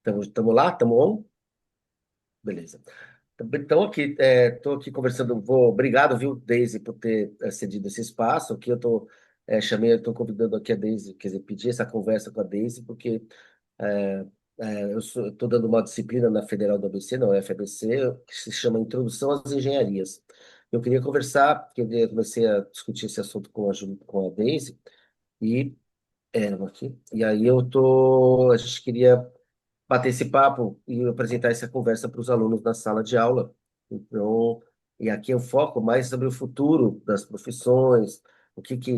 Estamos lá? Estamos on? Beleza. Então, aqui, estou aqui conversando. Obrigado, viu, Daisy, por ter cedido esse espaço. Aqui eu estou convidando aqui a Daisy, quer dizer, pedi essa conversa com a Daisy, porque é, eu estou dando uma disciplina na Federal do ABC, não é FABC, que se chama Introdução às Engenharias. Eu queria conversar, porque eu comecei a discutir esse assunto com a Daisy, e, e aí a gente queria bater esse papo e apresentar essa conversa para os alunos na sala de aula. Então, e aqui eu foco mais sobre o futuro das profissões,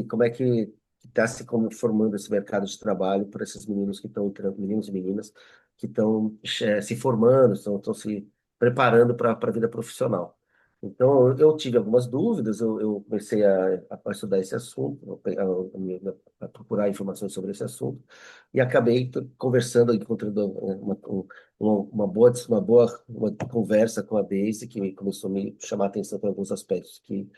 como é que está se formando esse mercado de trabalho para esses meninos que estão entrando, meninos e meninas que estão se formando, estão se preparando para a vida profissional. Então, eu tive algumas dúvidas, eu comecei a estudar esse assunto, a procurar informações sobre esse assunto, e acabei conversando, encontrando uma conversa com a Daisy, que começou a me chamar a atenção para alguns aspectos que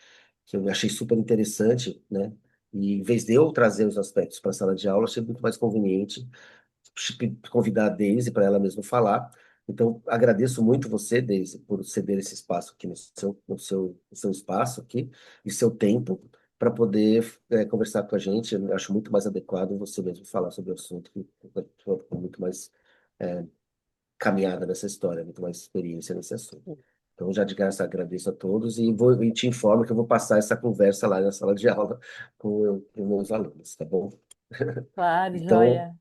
eu achei super interessante, né? E em vez de eu trazer os aspectos para a sala de aula, achei muito mais conveniente convidar a Daisy para ela mesma falar. Então, agradeço muito você, Daisy, por ceder esse espaço aqui no seu espaço aqui e seu tempo para poder conversar com a gente. Eu acho muito mais adequado você mesmo falar sobre o assunto, que com muito mais é, caminhada nessa história, muito mais experiência nesse assunto. Então, já de graça agradeço a todos e te informo que eu vou passar essa conversa lá na sala de aula com meus alunos, tá bom? Claro, Então, joia.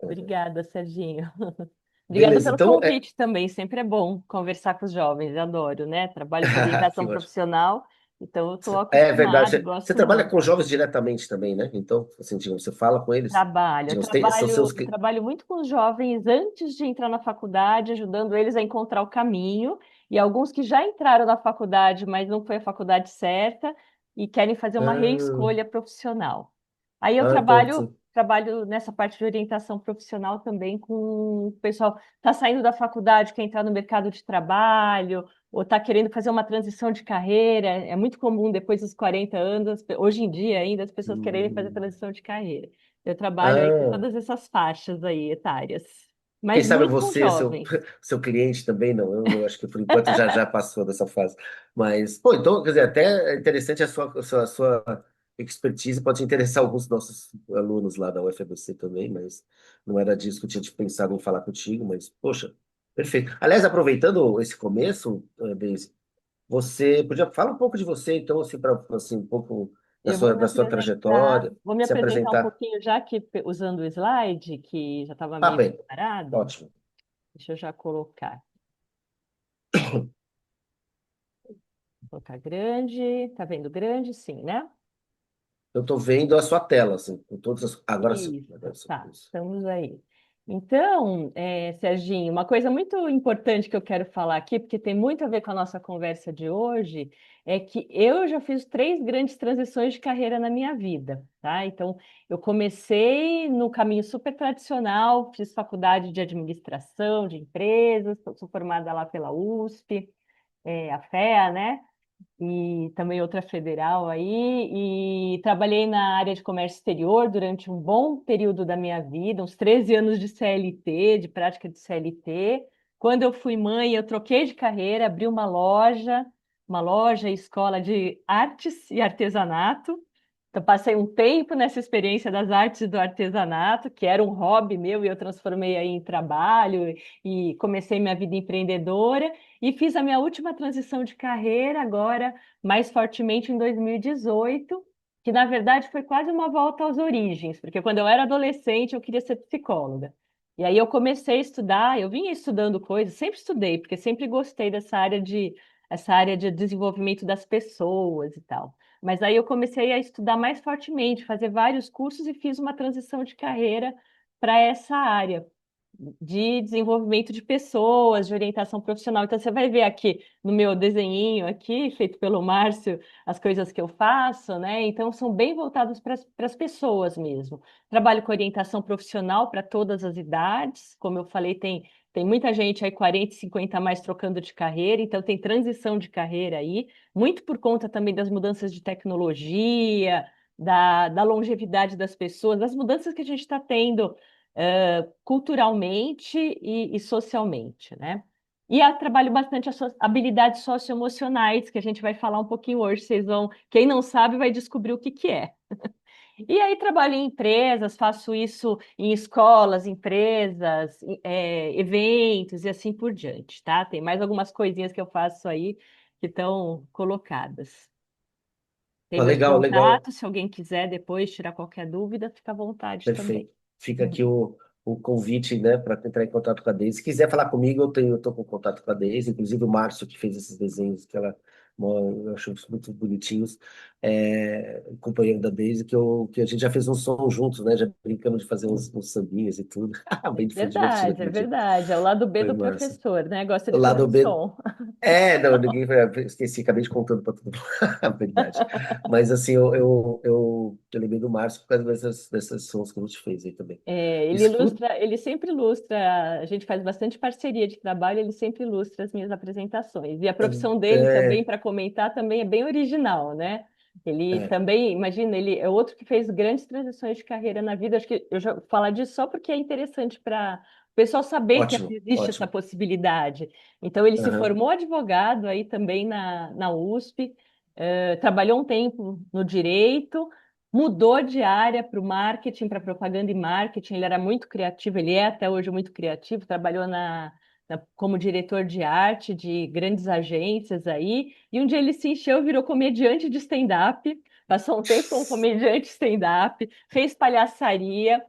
Obrigada, Serginho. Obrigada beleza. pelo Então, convite também. Sempre é bom conversar com os jovens, eu adoro, né? Trabalho com orientação que ótimo. profissional, então eu estou É verdade. acostumada e Você gosto trabalha com muito. jovens diretamente também, né? Então, assim, digamos, você fala com eles, Trabalho, eu digamos, são trabalho, seus. eu trabalho muito com os jovens antes de entrar na faculdade, ajudando eles a encontrar o caminho, e alguns que já entraram na faculdade, mas não foi a faculdade certa, e querem fazer uma Ah, reescolha profissional. Aí eu então, trabalho nessa parte de orientação profissional também com o pessoal que está saindo da faculdade, quer entrar no mercado de trabalho, ou está querendo fazer uma transição de carreira. É muito comum depois dos 40 anos, hoje em dia ainda, as pessoas quererem fazer hum, transição de carreira. Eu trabalho aí com ah, todas essas faixas aí etárias, quem mas sabe muito com você, jovens. seu cliente também, não. Eu acho que por enquanto já passou dessa fase. Mas, pô, então, quer dizer, até é interessante a sua expertise, pode interessar alguns dos nossos alunos lá da UFABC também, mas não era disso que eu tinha pensado em falar contigo, mas, poxa, perfeito. Aliás, aproveitando esse começo, Deise, você podia falar um pouco de você, então, assim, para assim, um pouco da Eu sua trajetória, vou me se apresentar um apresentar. pouquinho já que usando o slide, que já estava Ah, meio bem, preparado. ótimo. Deixa eu já colocar grande, tá vendo grande? Sim, né? Eu estou vendo a sua tela, assim, com todas agora sim. Isso, Agora sim. tá, Isso. estamos aí. Então, Serginho, uma coisa muito importante que eu quero falar aqui, porque tem muito a ver com a nossa conversa de hoje, é que eu já fiz três grandes transições de carreira na minha vida, tá? Então, eu comecei no caminho super tradicional, fiz faculdade de administração de empresas, sou formada lá pela USP, a FEA, né? E também outra federal aí, e trabalhei na área de comércio exterior durante um bom período da minha vida, uns 13 anos de CLT, de prática de CLT. Quando eu fui mãe, eu troquei de carreira, abri uma loja e escola de artes e artesanato. Então, passei um tempo nessa experiência das artes e do artesanato, que era um hobby meu, e eu transformei aí em trabalho e comecei minha vida empreendedora. E fiz a minha última transição de carreira agora, mais fortemente em 2018, que na verdade foi quase uma volta às origens, porque quando eu era adolescente eu queria ser psicóloga. E aí eu comecei a estudar, eu vinha estudando coisas, sempre estudei, porque sempre gostei essa área de desenvolvimento das pessoas e tal. Mas aí eu comecei a estudar mais fortemente, fazer vários cursos e fiz uma transição de carreira para essa área de desenvolvimento de pessoas, de orientação profissional. Então, você vai ver aqui no meu desenhinho aqui, feito pelo Márcio, as coisas que eu faço, né? Então, são bem voltadas para as pessoas mesmo. Trabalho com orientação profissional para todas as idades. Como eu falei, tem muita gente aí, 40, 50 a mais, trocando de carreira, então tem transição de carreira aí, muito por conta também das mudanças de tecnologia, da longevidade das pessoas, das mudanças que a gente está tendo culturalmente e socialmente, né? E eu trabalho bastante as habilidades socioemocionais, que a gente vai falar um pouquinho hoje. Vocês vão, quem não sabe, vai descobrir o que que é. E aí trabalho em empresas, faço isso em escolas, empresas, eventos e assim por diante, tá? Tem mais algumas coisinhas que eu faço aí que estão colocadas. Tem Ah, meus legal, legal. contatos, se alguém quiser depois tirar qualquer dúvida, fica à vontade também. Perfeito. Fica aqui o convite, né, para entrar em contato com a Deise. Se quiser falar comigo, eu tô com contato com a Deise, inclusive o Márcio, que fez esses desenhos, que ela, eu acho muito bonitinhos, companheiro da Deise, que a gente já fez um som juntos, né, já brincamos de fazer uns sambinhas e tudo. Bem divertido Verdade, é aquele dia. verdade. É o lado B Foi do massa. professor, né? Gosta O de fazer lado B. som. Não, ninguém esqueci, acabei de contando para todo mundo a verdade. Mas assim, eu lembrei do Márcio por causa dessas sons que a gente fez aí também. Ele Escuta, ilustra, ele sempre ilustra, a gente faz bastante parceria de trabalho, ele sempre ilustra as minhas apresentações. E a profissão dele também, é, para comentar, também é bem original, né? Ele é, também, imagina, ele é outro que fez grandes transições de carreira na vida. Acho que eu já vou falar disso só porque é interessante para o pessoal saber que ótimo, existe essa ótimo. possibilidade. Então, ele se Aham. formou advogado aí também na USP, trabalhou um tempo no direito, mudou de área para o marketing, para propaganda e marketing. Ele era muito criativo, ele é até hoje muito criativo, trabalhou como diretor de arte de grandes agências aí. E um dia ele se encheu, virou comediante de stand-up, passou um tempo como comediante de stand-up, fez palhaçaria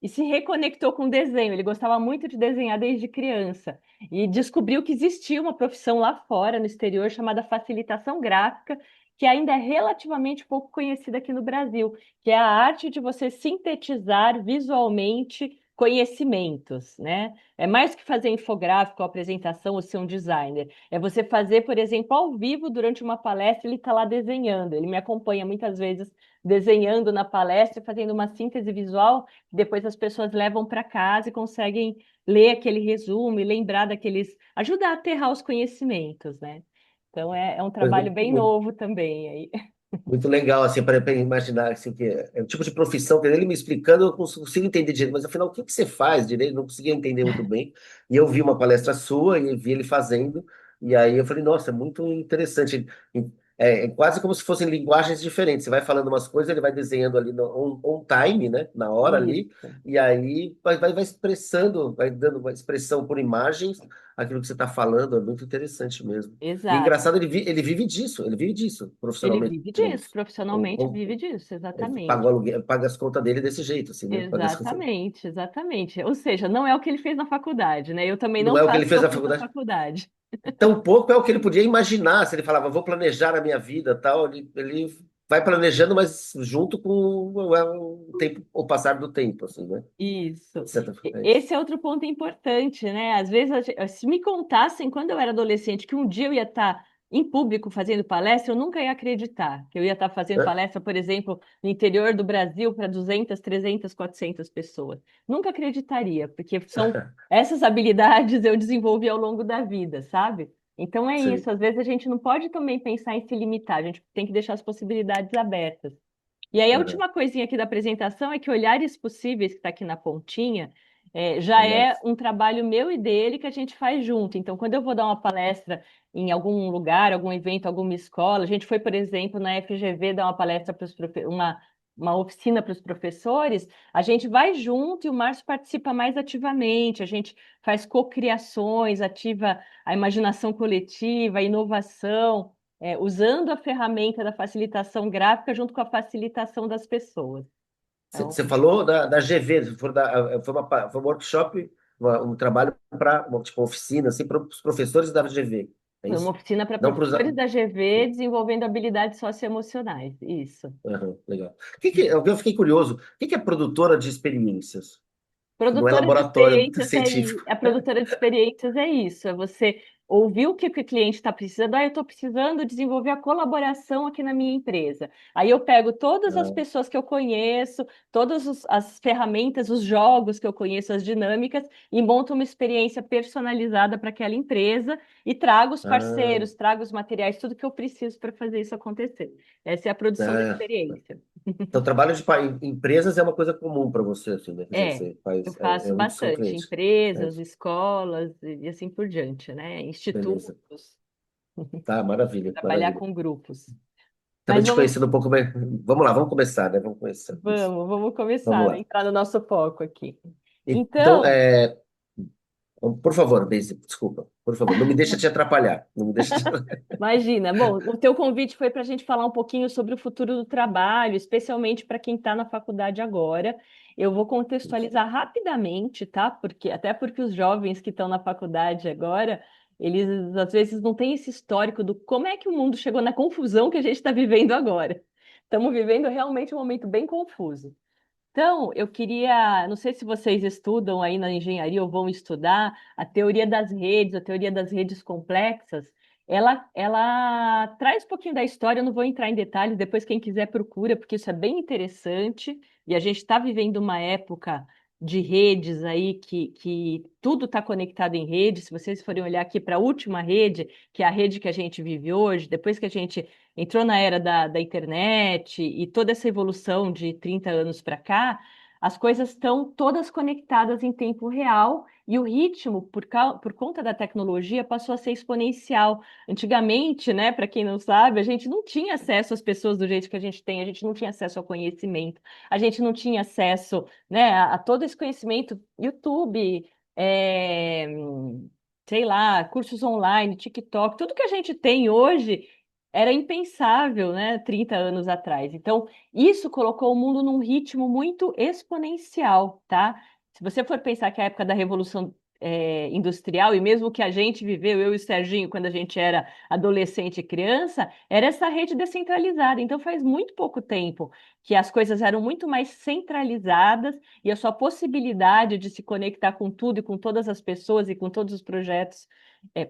e se reconectou com o desenho. Ele gostava muito de desenhar desde criança e descobriu que existia uma profissão lá fora, no exterior, chamada facilitação gráfica, que ainda é relativamente pouco conhecida aqui no Brasil, que é a arte de você sintetizar visualmente conhecimentos, né? É mais que fazer infográfico, apresentação ou ser um designer. É você fazer, por exemplo, ao vivo durante uma palestra, ele está lá desenhando. Ele me acompanha muitas vezes desenhando na palestra, fazendo uma síntese visual depois as pessoas levam para casa e conseguem ler aquele resumo e lembrar daqueles, ajudar a aterrar os conhecimentos, né? Então é um Mas trabalho bem novo também aí. muito legal, assim, para imaginar, assim, que é o tipo de profissão que ele me explicando, eu consigo entender direito, mas afinal, o que que você faz direito? Não conseguia entender muito bem. E eu vi uma palestra sua e vi ele fazendo, e aí eu falei, nossa, é muito interessante. É quase como se fossem linguagens diferentes. Você vai falando umas coisas, ele vai desenhando ali no on time, né, na hora ali, Isso, e aí vai expressando, vai dando uma expressão por imagens, aquilo que você está falando, é muito interessante mesmo. E é exato. engraçado, ele vive disso Ele profissionalmente, vive disso, digamos. profissionalmente vive disso, Ele paga o exatamente. aluguel, paga as contas dele desse jeito, assim, né? Paga as contas. Exatamente, exatamente. Ou seja, não é o que ele fez na faculdade, né? Eu também Não não é o que ele faço o que fez eu na fiz na faculdade. faculdade. Tampouco é o que ele podia imaginar. Se ele falava, vou planejar a minha vida, tal, ele vai planejando, mas junto com o tempo, o passar do tempo, assim, né? Isso. É isso. Esse é outro ponto importante, né? Às vezes, se me contassem quando eu era adolescente que um dia eu ia estar em público fazendo palestra, eu nunca ia acreditar que eu ia estar fazendo Hã? palestra, por exemplo, no interior do Brasil para 200, 300, 400 pessoas. Nunca acreditaria, porque são essas habilidades eu desenvolvi ao longo da vida, sabe? Então é isso. Sim. Às vezes a gente não pode também pensar em se limitar, a gente tem que deixar as possibilidades abertas. E aí, a Aham. última coisinha aqui da apresentação é que Olhares Possíveis, que está aqui na pontinha, já é Aliás, um trabalho meu e dele que a gente faz junto. Então, quando eu vou dar uma palestra em algum lugar, algum evento, alguma escola, a gente foi, por exemplo, na FGV dar uma palestra para uma oficina para os professores, a gente vai junto e o Márcio participa mais ativamente, a gente faz cocriações, ativa a imaginação coletiva, a inovação usando a ferramenta da facilitação gráfica junto com a facilitação das pessoas. Então, você falou da GV, foi um workshop, um trabalho para, tipo, oficina, assim, para os professores da GV, é foi uma isso? oficina para Não para os. professores da GV desenvolvendo habilidades socioemocionais. Isso. Aham, legal. Eu fiquei curioso. O que que é produtora de experiências? Que não é Produtora de laboratório experiências científico. a produtora de experiências é isso, é você ouvir o que o cliente está precisando. Ah, eu estou precisando desenvolver a colaboração aqui na minha empresa. Aí eu pego todas as Ah, pessoas que eu conheço, as ferramentas, os jogos que eu conheço, as dinâmicas, e monto uma experiência personalizada para aquela empresa e trago os ah, parceiros, trago os materiais, tudo que eu preciso para fazer isso acontecer. Essa é a produção da ah. experiência. Então, trabalho em empresas é uma coisa comum para você, assim, né? Quer dizer, É, você eu faz, faço é um dos seus bastante. clientes. É, Empresas, escolas e assim por diante, né? beleza. Institutos, Tá, maravilha, trabalhar maravilha. com grupos. Também Mas te vamos, conhecendo um pouco mais. Vamos lá, vamos começar, né? Vamos começar isso. vamos Vamos começar a lá. entrar no nosso foco aqui. Então, Então, por favor, Daisy, desculpa, por favor, não me deixa te atrapalhar. Não me deixa te... imagina, bom, o teu convite foi para a gente falar um pouquinho sobre o futuro do trabalho, especialmente para quem está na faculdade agora. Eu vou contextualizar rapidamente, tá? Até porque os jovens que estão na faculdade agora, eles às vezes não têm esse histórico do como é que o mundo chegou na confusão que a gente está vivendo agora. Estamos vivendo realmente um momento bem confuso. Então, eu queria, não sei se vocês estudam aí na engenharia ou vão estudar a teoria das redes complexas, ela traz um pouquinho da história, eu não vou entrar em detalhes, depois quem quiser procura, porque isso é bem interessante, e a gente está vivendo uma época de redes aí que tudo está conectado em rede. Se vocês forem olhar aqui para a última rede, que é a rede que a gente vive hoje, depois que a gente entrou na era da internet e toda essa evolução de 30 anos para cá, as coisas estão todas conectadas em tempo real e o ritmo, por conta da tecnologia, passou a ser exponencial. Antigamente, né, para quem não sabe, a gente não tinha acesso às pessoas do jeito que a gente tem, a gente não tinha acesso ao conhecimento, a gente não tinha acesso, né, a todo esse conhecimento, YouTube, é, sei lá, cursos online, TikTok, tudo que a gente tem hoje era impensável, né, 30 anos atrás. Então, isso colocou o mundo num ritmo muito exponencial, tá? Se você for pensar que a época da Revolução Industrial, e mesmo que a gente viveu, eu e o Serginho, quando a gente era adolescente e criança, era essa rede descentralizada. Então, faz muito pouco tempo que as coisas eram muito mais centralizadas e a sua possibilidade de se conectar com tudo e com todas as pessoas e com todos os projetos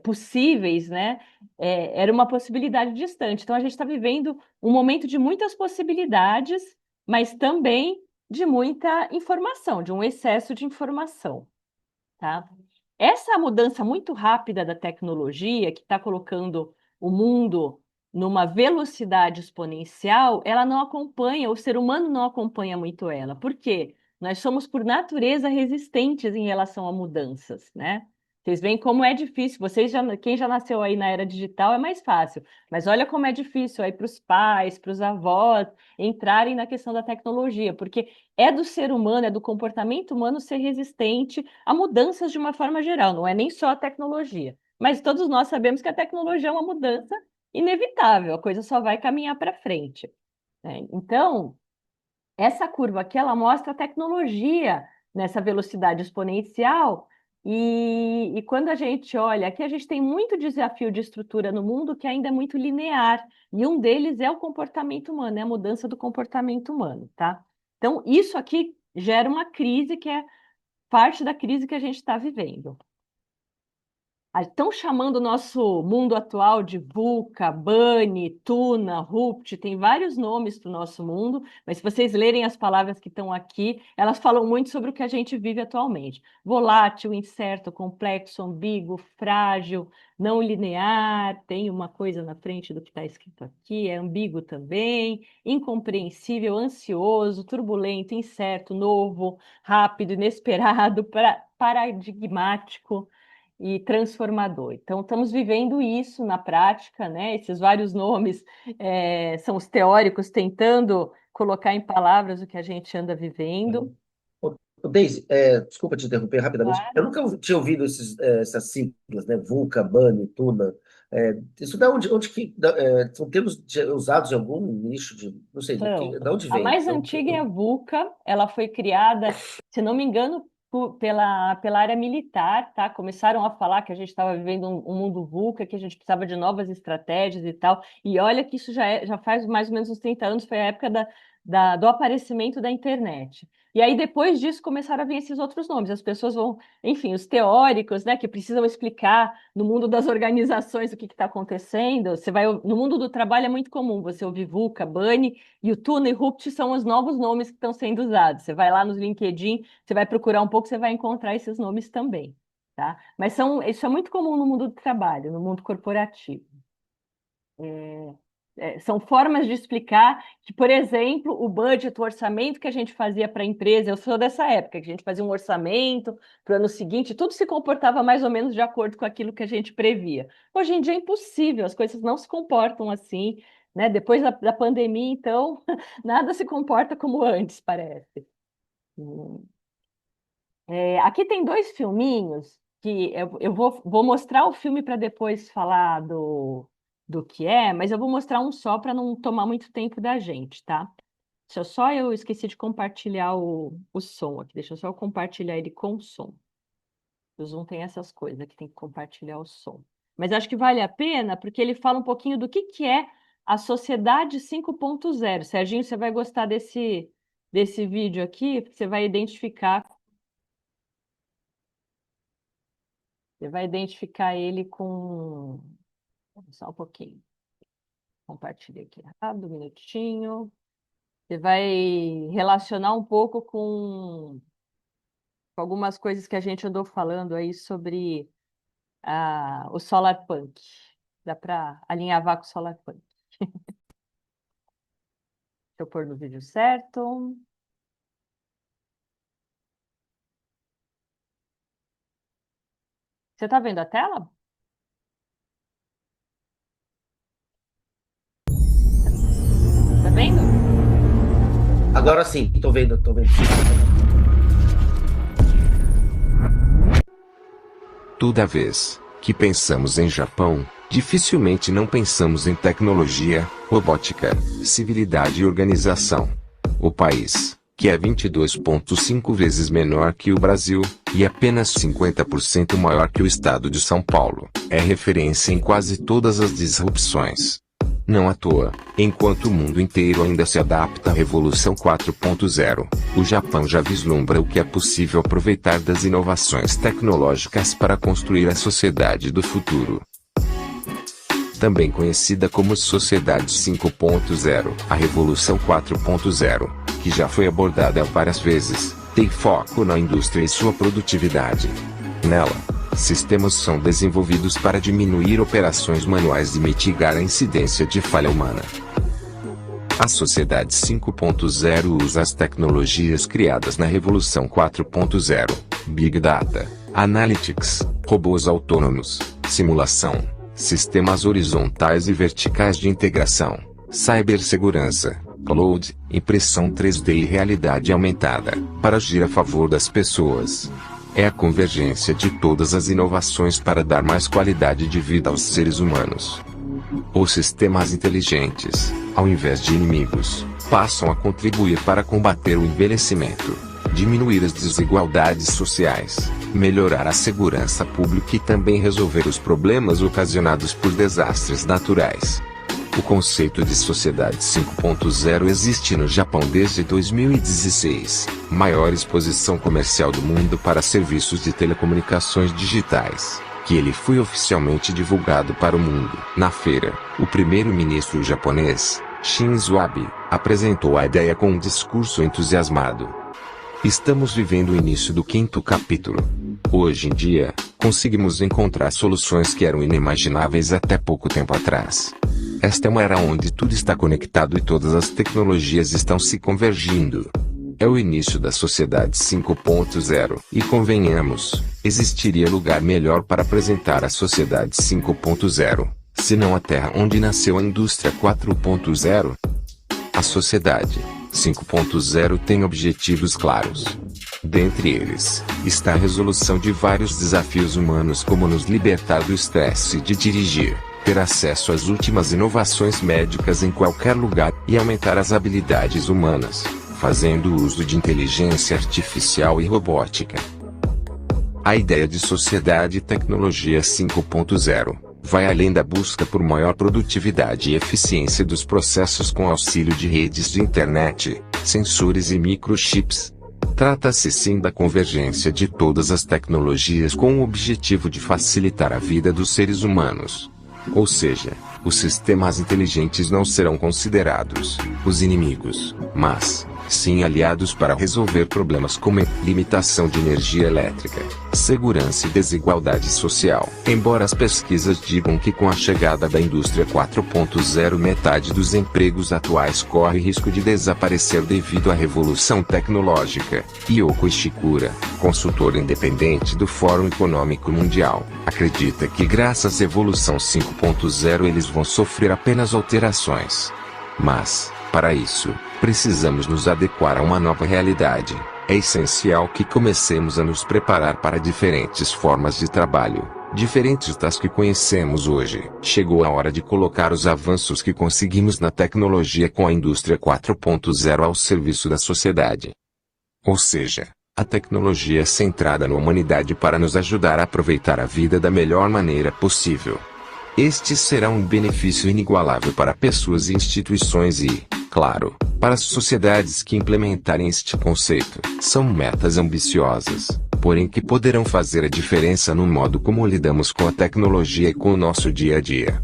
possíveis, né? Era uma possibilidade distante. Então, a gente está vivendo um momento de muitas possibilidades, mas também de muita informação, de um excesso de informação, tá? Essa mudança muito rápida da tecnologia, que está colocando o mundo numa velocidade exponencial, ela não acompanha, o ser humano não acompanha muito ela. Por quê? Nós somos, por natureza, resistentes em relação a mudanças, né? Vocês veem como é difícil. Quem já nasceu aí na era digital é mais fácil, mas olha como é difícil aí para os pais, para os avós entrarem na questão da tecnologia, porque é do ser humano, é do comportamento humano ser resistente a mudanças de uma forma geral, não é nem só a tecnologia. Mas todos nós sabemos que a tecnologia é uma mudança inevitável, a coisa só vai caminhar para frente, né? Então, essa curva aqui, ela mostra a tecnologia nessa velocidade exponencial. E quando a gente olha, aqui a gente tem muito desafio de estrutura no mundo que ainda é muito linear. E um deles é o comportamento humano, é a mudança do comportamento humano, tá? Então, isso aqui gera uma crise que é parte da crise que a gente está vivendo. Estão chamando o nosso mundo atual de VUCA, BANI, Tuna, RUPT, tem vários nomes para o nosso mundo, mas se vocês lerem as palavras que estão aqui, elas falam muito sobre o que a gente vive atualmente. Volátil, incerto, complexo, ambíguo, frágil, não linear, tem uma coisa na frente do que está escrito aqui, é ambíguo também, incompreensível, ansioso, turbulento, incerto, novo, rápido, inesperado, paradigmático e transformador. Então, estamos vivendo isso na prática, né? Esses vários nomes são os teóricos tentando colocar em palavras o que a gente anda vivendo. Ô, Daisy, desculpa te interromper rapidamente. Eu Claro. nunca tinha ouvido essas siglas, né? VUCA, BANI, Tuna. Isso da onde que são termos usados em algum nicho de, não sei, Então, da onde a vem? mais antiga é a VUCA, ela foi criada, se não me engano, pela área militar, tá? Começaram a falar que a gente estava vivendo um mundo VUCA, que a gente precisava de novas estratégias e tal. E olha que isso já faz mais ou menos uns 30 anos, foi a época do aparecimento da internet. E aí, depois disso, começaram a vir esses outros nomes. As pessoas vão, enfim, os teóricos, né, que precisam explicar no mundo das organizações o que está acontecendo. Você vai, no mundo do trabalho é muito comum você ouvir VUCA, BUNny, Utuna e Rupt são os novos nomes que estão sendo usados. Você vai lá nos LinkedIn, você vai procurar um pouco, você vai encontrar esses nomes também, tá? Mas isso é muito comum no mundo do trabalho, no mundo corporativo. São formas de explicar que, por exemplo, o budget, o orçamento que a gente fazia para a empresa, eu sou dessa época, que a gente fazia um orçamento para o ano seguinte, tudo se comportava mais ou menos de acordo com aquilo que a gente previa. Hoje em dia é impossível, as coisas não se comportam assim, né? Depois da pandemia, então, nada se comporta como antes, parece. Aqui tem dois filminhos que eu vou mostrar o filme para depois falar do que é, mas eu vou mostrar um só para não tomar muito tempo da gente, tá? Eu esqueci de compartilhar o som aqui. Deixa eu só compartilhar ele com som. O Zoom tem essas coisas que tem que compartilhar o som. Mas acho que vale a pena porque ele fala um pouquinho do que é a sociedade 5.0. Serginho, você vai gostar desse vídeo aqui, porque você vai identificar. Você vai identificar ele com. Só um pouquinho. Compartilhei aqui rápido, um minutinho. Você vai relacionar um pouco com algumas coisas que a gente andou falando aí sobre o Solar Punk. Dá para alinhavar com o Solar Punk. Deixa eu pôr no vídeo certo. Você está vendo a tela? Tá vendo? Agora sim, tô vendo, tô vendo. Toda vez que pensamos em Japão, dificilmente não pensamos em tecnologia, robótica, civilidade e organização. O país, que é 22,5 vezes menor que o Brasil, e apenas 50% maior que o estado de São Paulo, é referência em quase todas as disrupções. Não à toa, enquanto o mundo inteiro ainda se adapta à Revolução 4.0, o Japão já vislumbra o que é possível aproveitar das inovações tecnológicas para construir a sociedade do futuro. Também conhecida como Sociedade 5.0, a Revolução 4.0, que já foi abordada várias vezes, tem foco na indústria e sua produtividade. Nela, sistemas são desenvolvidos para diminuir operações manuais e mitigar a incidência de falha humana. A Sociedade 5.0 usa as tecnologias criadas na Revolução 4.0, Big Data, Analytics, robôs autônomos, simulação, sistemas horizontais e verticais de integração, cibersegurança, cloud, impressão 3D e realidade aumentada, para agir a favor das pessoas. É a convergência de todas as inovações para dar mais qualidade de vida aos seres humanos. Os sistemas inteligentes, ao invés de inimigos, passam a contribuir para combater o envelhecimento, diminuir as desigualdades sociais, melhorar a segurança pública e também resolver os problemas ocasionados por desastres naturais. O conceito de Sociedade 5.0 existe no Japão desde 2016, maior exposição comercial do mundo para serviços de telecomunicações digitais, que ele foi oficialmente divulgado para o mundo. Na feira, o primeiro-ministro japonês, Shinzo Abe, apresentou a ideia com um discurso entusiasmado. Estamos vivendo o início do 5º capítulo. Hoje em dia, conseguimos encontrar soluções que eram inimagináveis até pouco tempo atrás. Esta é uma era onde tudo está conectado e todas as tecnologias estão se convergindo. É o início da Sociedade 5.0, e convenhamos, existiria lugar melhor para apresentar a Sociedade 5.0, senão a Terra onde nasceu a Indústria 4.0. A Sociedade 5.0 tem objetivos claros. Dentre eles, está a resolução de vários desafios humanos, como nos libertar do estresse de dirigir, ter acesso às últimas inovações médicas em qualquer lugar, e aumentar as habilidades humanas, fazendo uso de inteligência artificial e robótica. A ideia de Sociedade e Tecnologia 5.0 vai além da busca por maior produtividade e eficiência dos processos com auxílio de redes de internet, sensores e microchips. Trata-se sim da convergência de todas as tecnologias com o objetivo de facilitar a vida dos seres humanos. Ou seja, os sistemas inteligentes não serão considerados os inimigos, mas sim aliados para resolver problemas como limitação de energia elétrica, segurança e desigualdade social. Embora as pesquisas digam que com a chegada da indústria 4.0 metade dos empregos atuais corre risco de desaparecer devido à revolução tecnológica, Yoko Ishikura, consultor independente do Fórum Econômico Mundial, acredita que graças à evolução 5.0 eles vão sofrer apenas alterações. Mas, para isso, precisamos nos adequar a uma nova realidade. É essencial que comecemos a nos preparar para diferentes formas de trabalho, diferentes das que conhecemos hoje. Chegou a hora de colocar os avanços que conseguimos na tecnologia com a indústria 4.0 ao serviço da sociedade. Ou seja, a tecnologia é centrada na humanidade para nos ajudar a aproveitar a vida da melhor maneira possível. Este será um benefício inigualável para pessoas e instituições e, claro, para as sociedades que implementarem este conceito. São metas ambiciosas, porém que poderão fazer a diferença no modo como lidamos com a tecnologia e com o nosso dia a dia.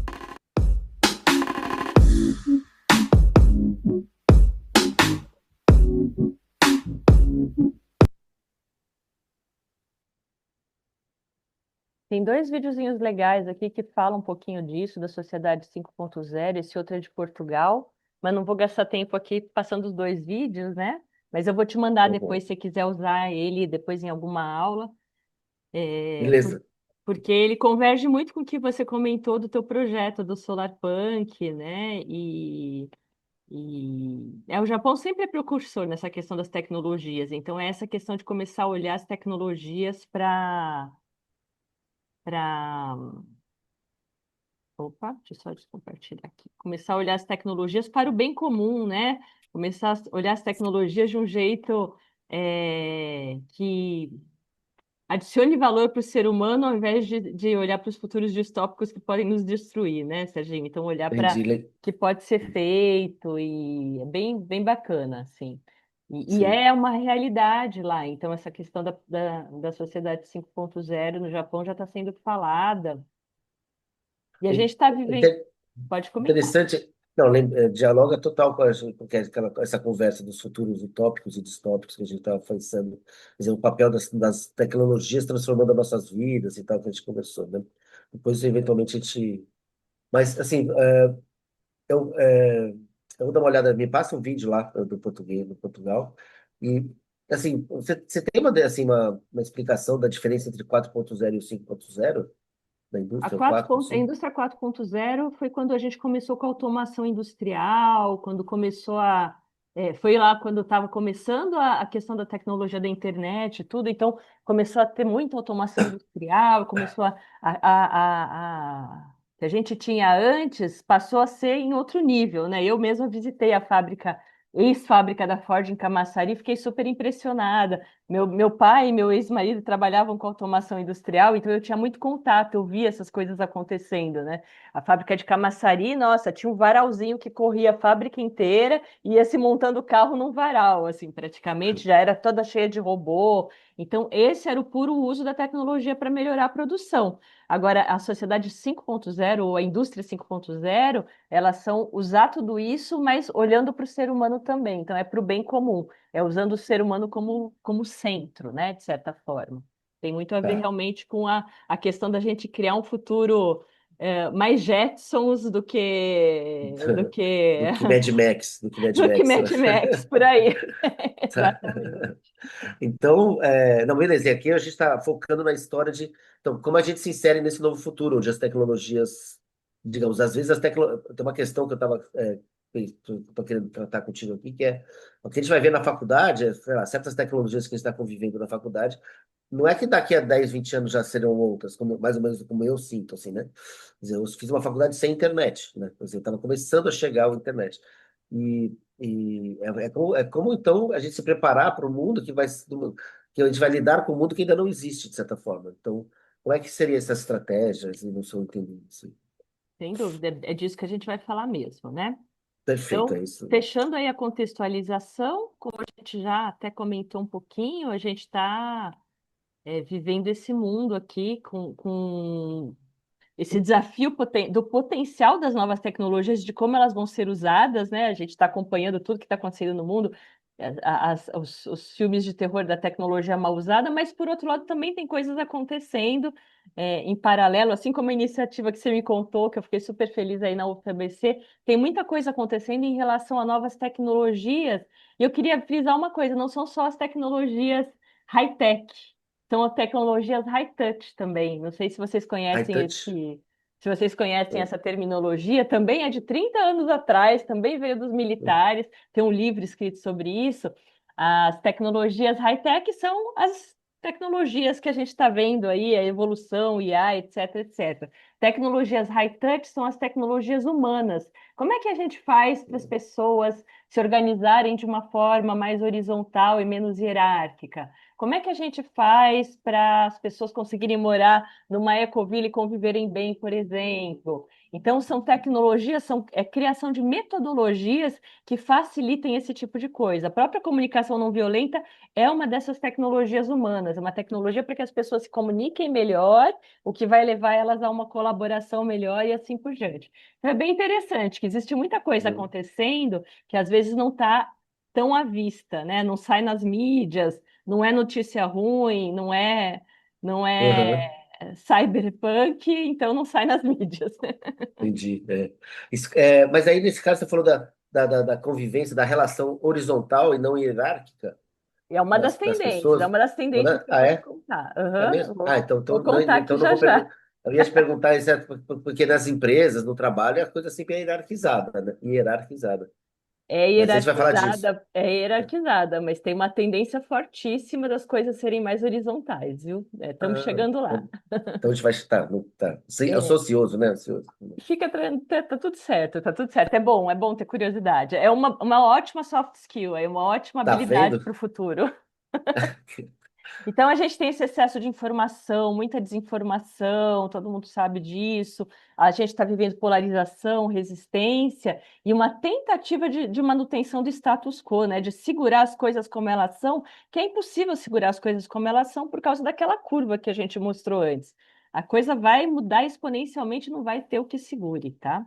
Tem dois videozinhos legais aqui que falam um pouquinho disso, da Sociedade 5.0. Esse outro é de Portugal, mas não vou gastar tempo aqui passando os dois vídeos, né? Mas eu vou te mandar Uhum. depois, se você quiser usar ele depois em alguma aula, Beleza. porque ele converge muito com o que você comentou do teu projeto do Solarpunk, né? O Japão sempre é precursor nessa questão das tecnologias, então é essa questão de começar a olhar as tecnologias para Opa, deixa eu só descompartilhar aqui. Começar a olhar as tecnologias para o bem comum, né? Começar a olhar as tecnologias de um jeito que adicione valor para o ser humano, ao invés de olhar para os futuros distópicos que podem nos destruir, né, Serginho? Então, olhar para Entendi. o que pode ser feito e é bem, bem bacana, assim. E Sim. é uma realidade lá. Então, essa questão da sociedade 5.0 no Japão já está sendo falada. E a gente está vivendo. Inte- Pode comentar. Interessante. Não, dialoga total com essa conversa dos futuros utópicos e distópicos que a gente estava pensando. Quer dizer, o papel das tecnologias transformando as nossas vidas e tal, que a gente conversou, né? Depois, eventualmente, a gente. Mas, assim, eu, é, eu vou dar uma olhada, me passa um vídeo lá do português, do Portugal. E, assim, você tem assim, uma explicação da diferença entre 4.0 e o 5.0 da indústria, o 4 e o A 5? indústria 4.0 foi quando a gente começou com a automação industrial, quando começou foi lá quando estava começando a questão da tecnologia da internet e tudo, então começou a ter muita automação industrial, começou que a gente tinha antes, passou a ser em outro nível, né? Eu mesma visitei a fábrica, ex-fábrica da Ford em Camaçari, fiquei super impressionada. Meu pai e meu ex-marido trabalhavam com automação industrial, então eu tinha muito contato, eu via essas coisas acontecendo, né? A fábrica de Camaçari, nossa, tinha um varalzinho que corria a fábrica inteira e ia se montando o carro num varal, assim, praticamente, já era toda cheia de robô. Então, esse era o puro uso da tecnologia para melhorar a produção. Agora, a sociedade 5.0 ou a indústria 5.0, elas são usar tudo isso, mas olhando para o ser humano também. Então, é para o bem comum. É usando o ser humano como centro, né, de certa forma. Tem muito a ver Tá. realmente com a questão da gente criar um futuro mais Jetsons do que Do que Mad Max, do que Mad do que Max. Mad Max por aí. Tá. Exatamente. Então, não, beleza. E aqui a gente está focando na história de, então, como a gente se insere nesse novo futuro, onde as tecnologias, digamos, às vezes tem uma questão que eu estava querendo tratar contigo aqui, que é o que a gente vai ver na faculdade, sei lá, certas tecnologias que a gente está convivendo na faculdade, não é que daqui a 10, 20 anos já serão outras, mais ou menos como eu sinto, assim, né? Quer dizer, eu fiz uma faculdade sem internet, né? Quer dizer, eu estava começando a chegar a internet. É como, então a gente se preparar para o mundo que a gente vai lidar com o mundo que ainda não existe, de certa forma. Então, como é que seria essa estratégia, assim, não sou entendido, assim. Sem dúvida, é disso que a gente vai falar mesmo, né? Perfeito, Então, é isso. fechando aí a contextualização, como a gente já até comentou um pouquinho, a gente está vivendo esse mundo aqui com esse desafio do potencial das novas tecnologias, de como elas vão ser usadas, né? A gente está acompanhando tudo que está acontecendo no mundo, os filmes de terror da tecnologia mal usada, mas por outro lado também tem coisas acontecendo em paralelo, assim como a iniciativa que você me contou, que eu fiquei super feliz aí na UFABC, tem muita coisa acontecendo em relação a novas tecnologias. E eu queria frisar uma coisa, não são só as tecnologias high-tech, são as tecnologias high-touch também. Não sei se vocês High conhecem touch. se vocês conhecem É. essa terminologia, também é de 30 anos atrás, também veio dos militares, tem um livro escrito sobre isso. As tecnologias high-tech são as tecnologias que a gente está vendo aí, a evolução, IA, etc, etc. Tecnologias high-touch são as tecnologias humanas. Como é que a gente faz para as pessoas se organizarem de uma forma mais horizontal e menos hierárquica? Como é que a gente faz para as pessoas conseguirem morar numa ecovila e conviverem bem, por exemplo? Então, são tecnologias, criação de metodologias que facilitem esse tipo de coisa. A própria comunicação não violenta é uma dessas tecnologias humanas, é uma tecnologia para que as pessoas se comuniquem melhor, o que vai levar elas a uma colaboração melhor e assim por diante. Então, é bem interessante que existe muita coisa Uhum. acontecendo que às vezes não está tão à vista, né? Não sai nas mídias, não é notícia ruim, não é Uhum. cyberpunk, então não sai nas mídias. Entendi. É. Mas aí, nesse caso, você falou da convivência, da relação horizontal e não hierárquica É uma das das tendências, é pessoas. uma das tendências que eu Ah, vou te é? contar. É Aham, eu mesmo? Ah, então, vou então, não, contar aqui então não já vou já. perguntar. Eu ia te perguntar isso, porque nas empresas, no trabalho, a coisa sempre é hierarquizada, né? Hierarquizada. Mas a gente vai falar disso. É hierarquizada, mas tem uma tendência fortíssima das coisas serem mais horizontais, viu? Estamos Ah, chegando lá. então a gente vai. Tá. Sim, eu sou É. ansioso, né? Ansioso. Tá tudo certo, tá tudo certo. É bom ter curiosidade. É uma ótima soft skill, é uma ótima Tá habilidade vendo? para o futuro. Então, a gente tem esse excesso de informação, muita desinformação, todo mundo sabe disso. A gente está vivendo polarização, resistência e uma tentativa de manutenção do status quo, né? De segurar as coisas como elas são, que é impossível segurar as coisas como elas são por causa daquela curva que a gente mostrou antes. A coisa vai mudar exponencialmente, não vai ter o que segure, tá?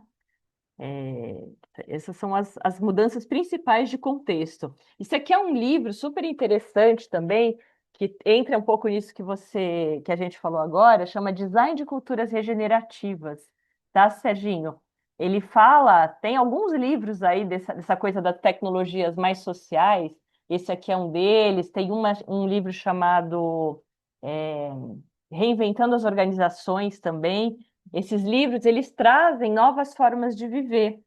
É, essas são as mudanças principais de contexto. Isso aqui é um livro super interessante também, que entra um pouco nisso que a gente falou agora, chama Design de Culturas Regenerativas, tá, Serginho? Ele fala, tem alguns livros aí dessa coisa das tecnologias mais sociais, esse aqui é um deles, tem um livro chamado é, Reinventando as Organizações também. Esses livros, eles trazem novas formas de viver.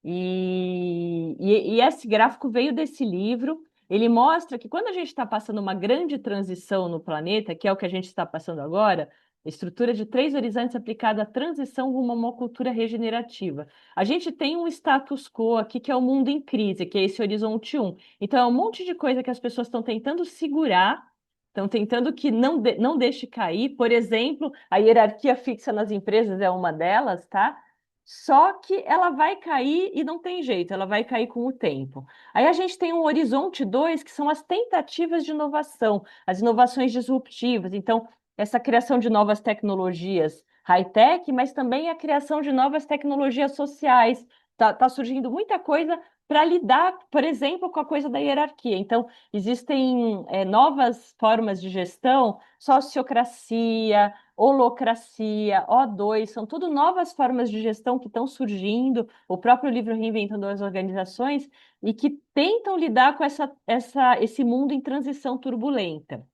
E esse gráfico veio desse livro. Ele mostra que quando a gente está passando uma grande transição no planeta, que é o que a gente está passando agora, estrutura de três horizontes aplicada à transição rumo a uma cultura regenerativa. A gente tem um status quo aqui que é o mundo em crise, que é esse horizonte um. Então, é um monte de coisa que as pessoas estão tentando segurar, estão tentando que não deixe cair. Por exemplo, a hierarquia fixa nas empresas é uma delas, tá? Só que ela vai cair e não tem jeito, ela vai cair com o tempo. Aí a gente tem um horizonte 2, que são as tentativas de inovação, as inovações disruptivas. Então, essa criação de novas tecnologias high-tech, mas também a criação de novas tecnologias sociais. Tá surgindo muita coisa para lidar, por exemplo, com a coisa da hierarquia. Então, existem novas formas de gestão, sociocracia, holocracia, O2, são tudo novas formas de gestão que estão surgindo, o próprio livro Reinventando as Organizações, e que tentam lidar com esse mundo em transição turbulenta.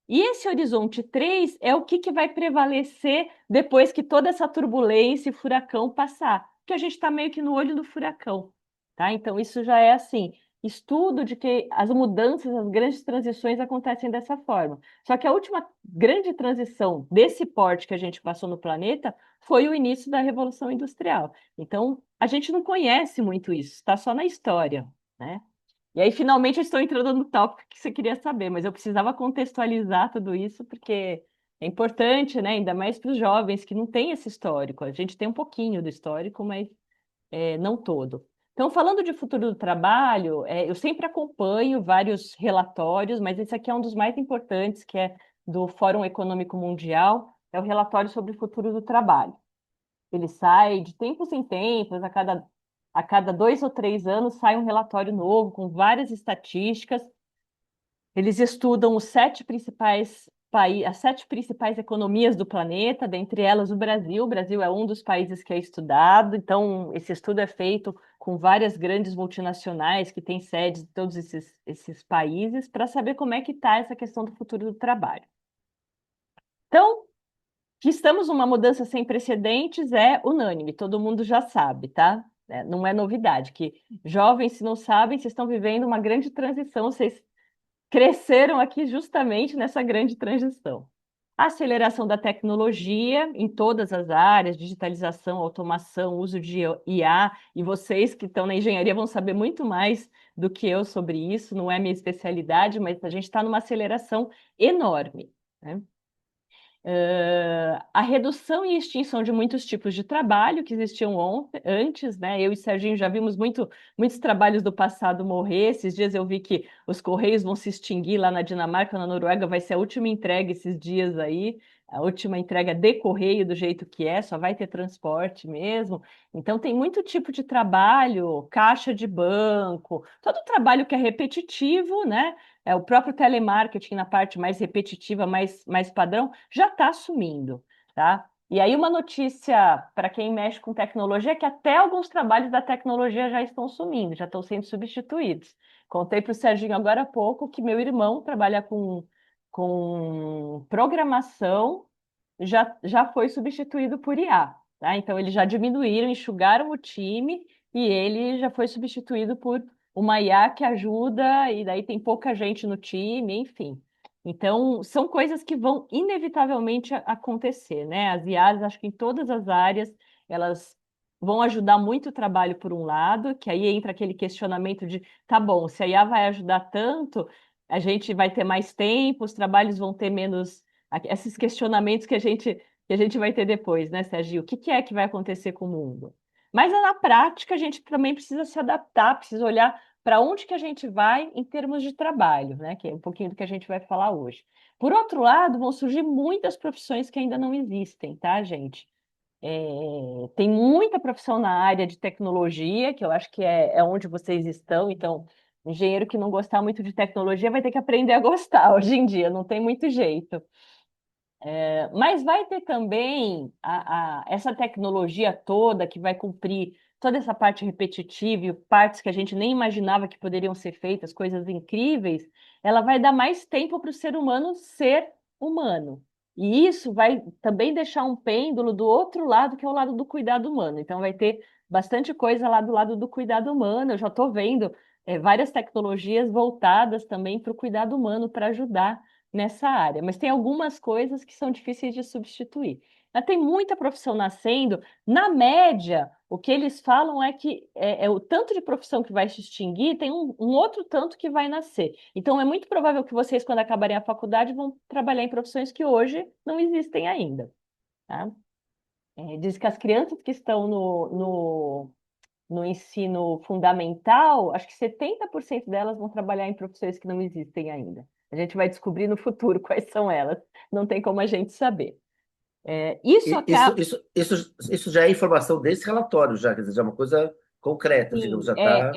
E esse horizonte 3 é o que vai prevalecer depois que toda essa turbulência e furacão passar, porque a gente está meio que no olho do furacão, tá? Então, isso já é assim, estudo de que as mudanças, as grandes transições acontecem dessa forma. Só que a última grande transição desse porte que a gente passou no planeta foi o início da Revolução Industrial. Então, a gente não conhece muito isso, está só na história, né? E aí, finalmente, eu estou entrando no tópico que você queria saber, mas eu precisava contextualizar tudo isso, porque é importante, né? Ainda mais para os jovens que não têm esse histórico. A gente tem um pouquinho do histórico, mas não todo. Então, falando de futuro do trabalho, eu sempre acompanho vários relatórios, mas esse aqui é um dos mais importantes, que é do Fórum Econômico Mundial, é o relatório sobre o futuro do trabalho. Ele sai de tempos em tempos, a cada 2 ou 3 anos sai um relatório novo, com várias estatísticas. Eles estudam as 7 principais economias do planeta, dentre elas o Brasil. O Brasil é um dos países que é estudado, então esse estudo é feito com várias grandes multinacionais que têm sedes em todos esses países, para saber como é que está essa questão do futuro do trabalho. Então, que estamos numa mudança sem precedentes é unânime, todo mundo já sabe, tá? Não é novidade, que jovens, se não sabem, vocês estão vivendo uma grande transição, vocês cresceram aqui justamente nessa grande transição. A aceleração da tecnologia em todas as áreas, digitalização, automação, uso de IA, e vocês que estão na engenharia vão saber muito mais do que eu sobre isso, não é minha especialidade, mas a gente está numa aceleração enorme, né? A redução e extinção de muitos tipos de trabalho que existiam antes, né? Eu e Serginho já vimos muitos trabalhos do passado morrer. Esses dias eu vi que os Correios vão se extinguir lá na Dinamarca, na Noruega, vai ser a última entrega esses dias aí, a última entrega de correio do jeito que é, só vai ter transporte mesmo. Então tem muito tipo de trabalho, caixa de banco, todo trabalho que é repetitivo, né? O próprio telemarketing na parte mais repetitiva, mais padrão, já está sumindo, tá? E aí uma notícia para quem mexe com tecnologia é que até alguns trabalhos da tecnologia já estão sumindo, já estão sendo substituídos. Contei para o Serginho agora há pouco que meu irmão trabalha com programação, já foi substituído por IA, tá? Então eles já diminuíram, enxugaram o time e ele já foi substituído por uma IA que ajuda, e daí tem pouca gente no time, enfim. Então, são coisas que vão inevitavelmente acontecer, né? As IAs, acho que em todas as áreas, elas vão ajudar muito o trabalho por um lado, que aí entra aquele questionamento de, tá bom, se a IA vai ajudar tanto, a gente vai ter mais tempo, os trabalhos vão ter menos, esses questionamentos que a gente vai ter depois, né, Sergio? O que é que vai acontecer com o mundo? Mas na prática, a gente também precisa se adaptar, precisa olhar para onde que a gente vai em termos de trabalho, né? Que é um pouquinho do que a gente vai falar hoje. Por outro lado, vão surgir muitas profissões que ainda não existem, tá, gente? Tem muita profissão na área de tecnologia, que eu acho que é onde vocês estão, então, engenheiro que não gostar muito de tecnologia vai ter que aprender a gostar hoje em dia, não tem muito jeito. Mas vai ter também essa tecnologia toda que vai cumprir toda essa parte repetitiva e partes que a gente nem imaginava que poderiam ser feitas, coisas incríveis, ela vai dar mais tempo para o ser humano ser humano. E isso vai também deixar um pêndulo do outro lado, que é o lado do cuidado humano. Então, vai ter bastante coisa lá do lado do cuidado humano. Eu já estou vendo várias tecnologias voltadas também para o cuidado humano, para ajudar nessa área, mas tem algumas coisas que são difíceis de substituir. Mas tem muita profissão nascendo. Na média, o que eles falam é que é o tanto de profissão que vai se extinguir, tem um outro tanto que vai nascer. Então, é muito provável que vocês, quando acabarem a faculdade, vão trabalhar em profissões que hoje não existem ainda, tá? Diz que as crianças que estão no ensino fundamental, acho que 70% delas vão trabalhar em profissões que não existem ainda. A gente vai descobrir no futuro quais são elas, não tem como a gente saber. Isso Isso, acaba. isso já é informação desse relatório, já, quer dizer, já é uma coisa concreta, digamos, Sim, já está.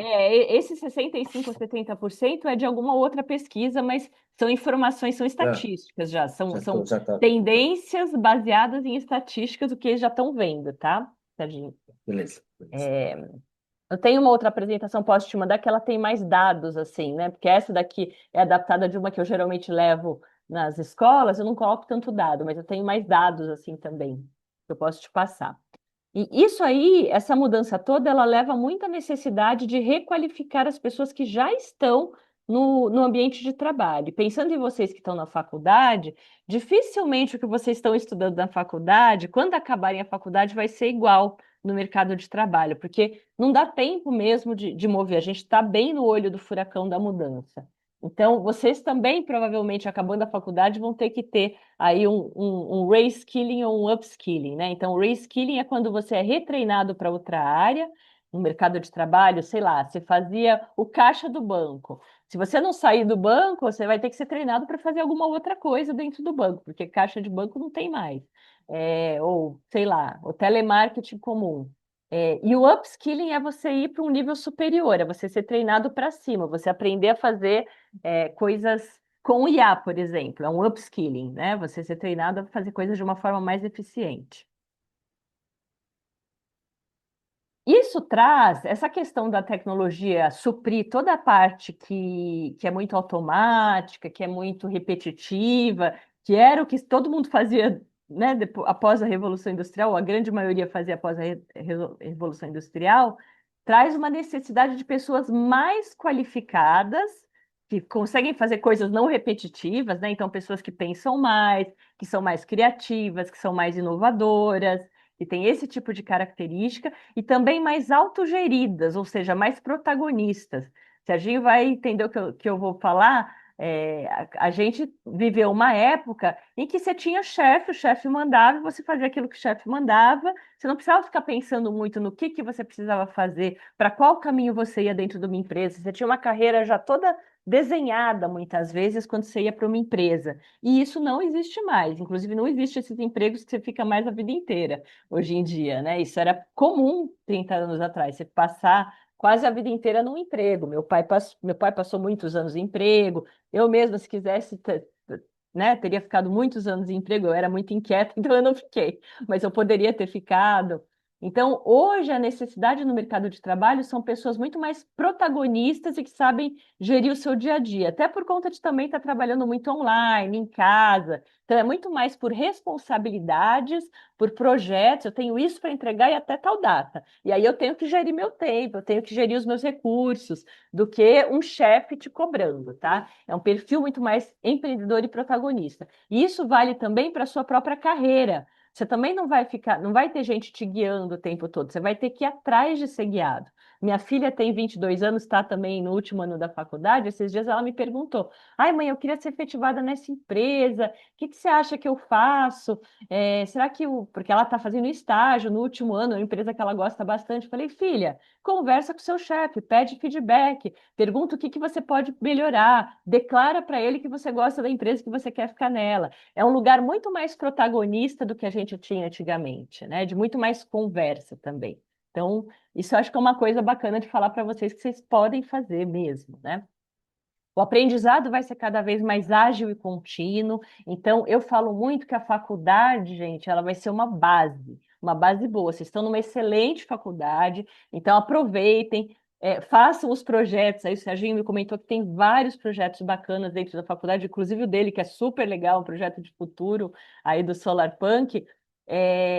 esse 65 ou 70% é de alguma outra pesquisa, mas são informações, são estatísticas já, são Já está. tendências baseadas em estatísticas do que eles já estão vendo, tá, Tadinho? Beleza. Eu tenho uma outra apresentação, posso te mandar, que ela tem mais dados, assim, né? Porque essa daqui é adaptada de uma que eu geralmente levo nas escolas, eu não coloco tanto dado, mas eu tenho mais dados, assim, também, que eu posso te passar. E isso aí, essa mudança toda, ela leva muita necessidade de requalificar as pessoas que já estão no ambiente de trabalho. Pensando em vocês que estão na faculdade, dificilmente o que vocês estão estudando na faculdade, quando acabarem a faculdade, vai ser igual no mercado de trabalho, porque não dá tempo mesmo de mover, a gente está bem no olho do furacão da mudança. Então, vocês também, provavelmente, acabando a faculdade, vão ter que ter aí um reskilling ou um upskilling, né? Então, o reskilling é quando você é retreinado para outra área, no mercado de trabalho, sei lá, você fazia o caixa do banco. Se você não sair do banco, você vai ter que ser treinado para fazer alguma outra coisa dentro do banco, porque caixa de banco não tem mais. Ou, sei lá, o telemarketing comum. E o upskilling é você ir para um nível superior, é você ser treinado para cima, você aprender a fazer coisas com o IA, por exemplo, é um upskilling, né? Você ser treinado a fazer coisas de uma forma mais eficiente. Isso traz essa questão da tecnologia suprir toda a parte que é muito automática, que é muito repetitiva, que era o que todo mundo fazia, né, após a Revolução Industrial, ou a grande maioria fazia após a Revolução Industrial, traz uma necessidade de pessoas mais qualificadas, que conseguem fazer coisas não repetitivas, né? Então, pessoas que pensam mais, que são mais criativas, que são mais inovadoras, que têm esse tipo de característica e também mais autogeridas, ou seja, mais protagonistas. Serginho vai entender que eu vou falar. A gente viveu uma época em que você tinha chefe, o chefe mandava, e você fazia aquilo que o chefe mandava, você não precisava ficar pensando muito no que você precisava fazer, para qual caminho você ia dentro de uma empresa, você tinha uma carreira já toda desenhada, muitas vezes, quando você ia para uma empresa. E isso não existe mais, inclusive não existe esses empregos que você fica mais a vida inteira hoje em dia, né? Isso era comum 30 anos atrás, você passar quase a vida inteira num emprego. Meu pai passou muitos anos em emprego, eu mesma, se quisesse, né, teria ficado muitos anos em emprego, eu era muito inquieta, então eu não fiquei, mas eu poderia ter ficado. Então, hoje, a necessidade no mercado de trabalho são pessoas muito mais protagonistas e que sabem gerir o seu dia a dia, até por conta de também estar trabalhando muito online, em casa. Então, é muito mais por responsabilidades, por projetos, eu tenho isso para entregar e até tal data. E aí eu tenho que gerir meu tempo, eu tenho que gerir os meus recursos, do que um chefe te cobrando, tá? É um perfil muito mais empreendedor e protagonista. E isso vale também para a sua própria carreira. Você também não vai ficar, não vai ter gente te guiando o tempo todo, você vai ter que ir atrás de ser guiado. Minha filha tem 22 anos, está também no último ano da faculdade. Esses dias ela me perguntou: ai, mãe, eu queria ser efetivada nessa empresa, o que você acha que eu faço? Será que porque ela está fazendo estágio no último ano, é uma empresa que ela gosta bastante. Eu falei, filha, conversa com seu chefe, pede feedback, pergunta o que você pode melhorar, declara para ele que você gosta da empresa, que você quer ficar nela. É um lugar muito mais protagonista do que a gente tinha antigamente, né? De muito mais conversa também. Então, isso eu acho que é uma coisa bacana de falar para vocês que vocês podem fazer mesmo, né? O aprendizado vai ser cada vez mais ágil e contínuo. Então, eu falo muito que a faculdade, gente, ela vai ser uma base boa. Vocês estão numa excelente faculdade, então aproveitem, façam os projetos. Aí o Serginho me comentou que tem vários projetos bacanas dentro da faculdade, inclusive o dele, que é super legal, um projeto de futuro aí do Solar Punk.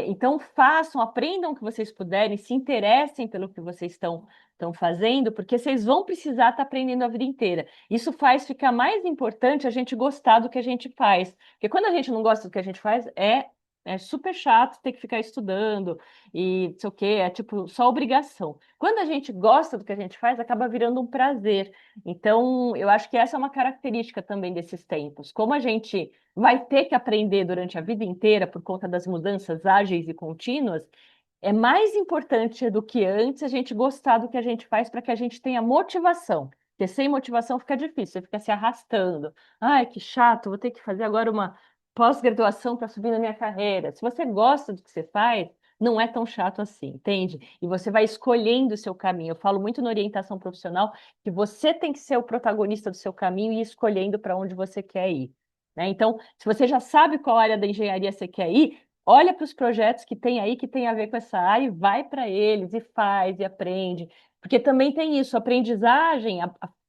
Então, façam, aprendam o que vocês puderem, se interessem pelo que vocês estão fazendo, porque vocês vão precisar estar aprendendo a vida inteira. Isso faz ficar mais importante a gente gostar do que a gente faz. Porque quando a gente não gosta do que a gente faz, é super chato ter que ficar estudando e não sei o quê, é tipo só obrigação. Quando a gente gosta do que a gente faz, acaba virando um prazer. Então, eu acho que essa é uma característica também desses tempos. Como a gente vai ter que aprender durante a vida inteira por conta das mudanças ágeis e contínuas, é mais importante do que antes a gente gostar do que a gente faz para que a gente tenha motivação. Porque sem motivação fica difícil, você fica se arrastando. Ai, que chato, vou ter que fazer agora uma pós-graduação para subir na minha carreira. Se você gosta do que você faz, não é tão chato assim, entende? E você vai escolhendo o seu caminho. Eu falo muito na orientação profissional que você tem que ser o protagonista do seu caminho e ir escolhendo para onde você quer ir, né? Então, se você já sabe qual área da engenharia você quer ir, olha para os projetos que tem aí que tem a ver com essa área e vai para eles e faz e aprende. Porque também tem isso, aprendizagem,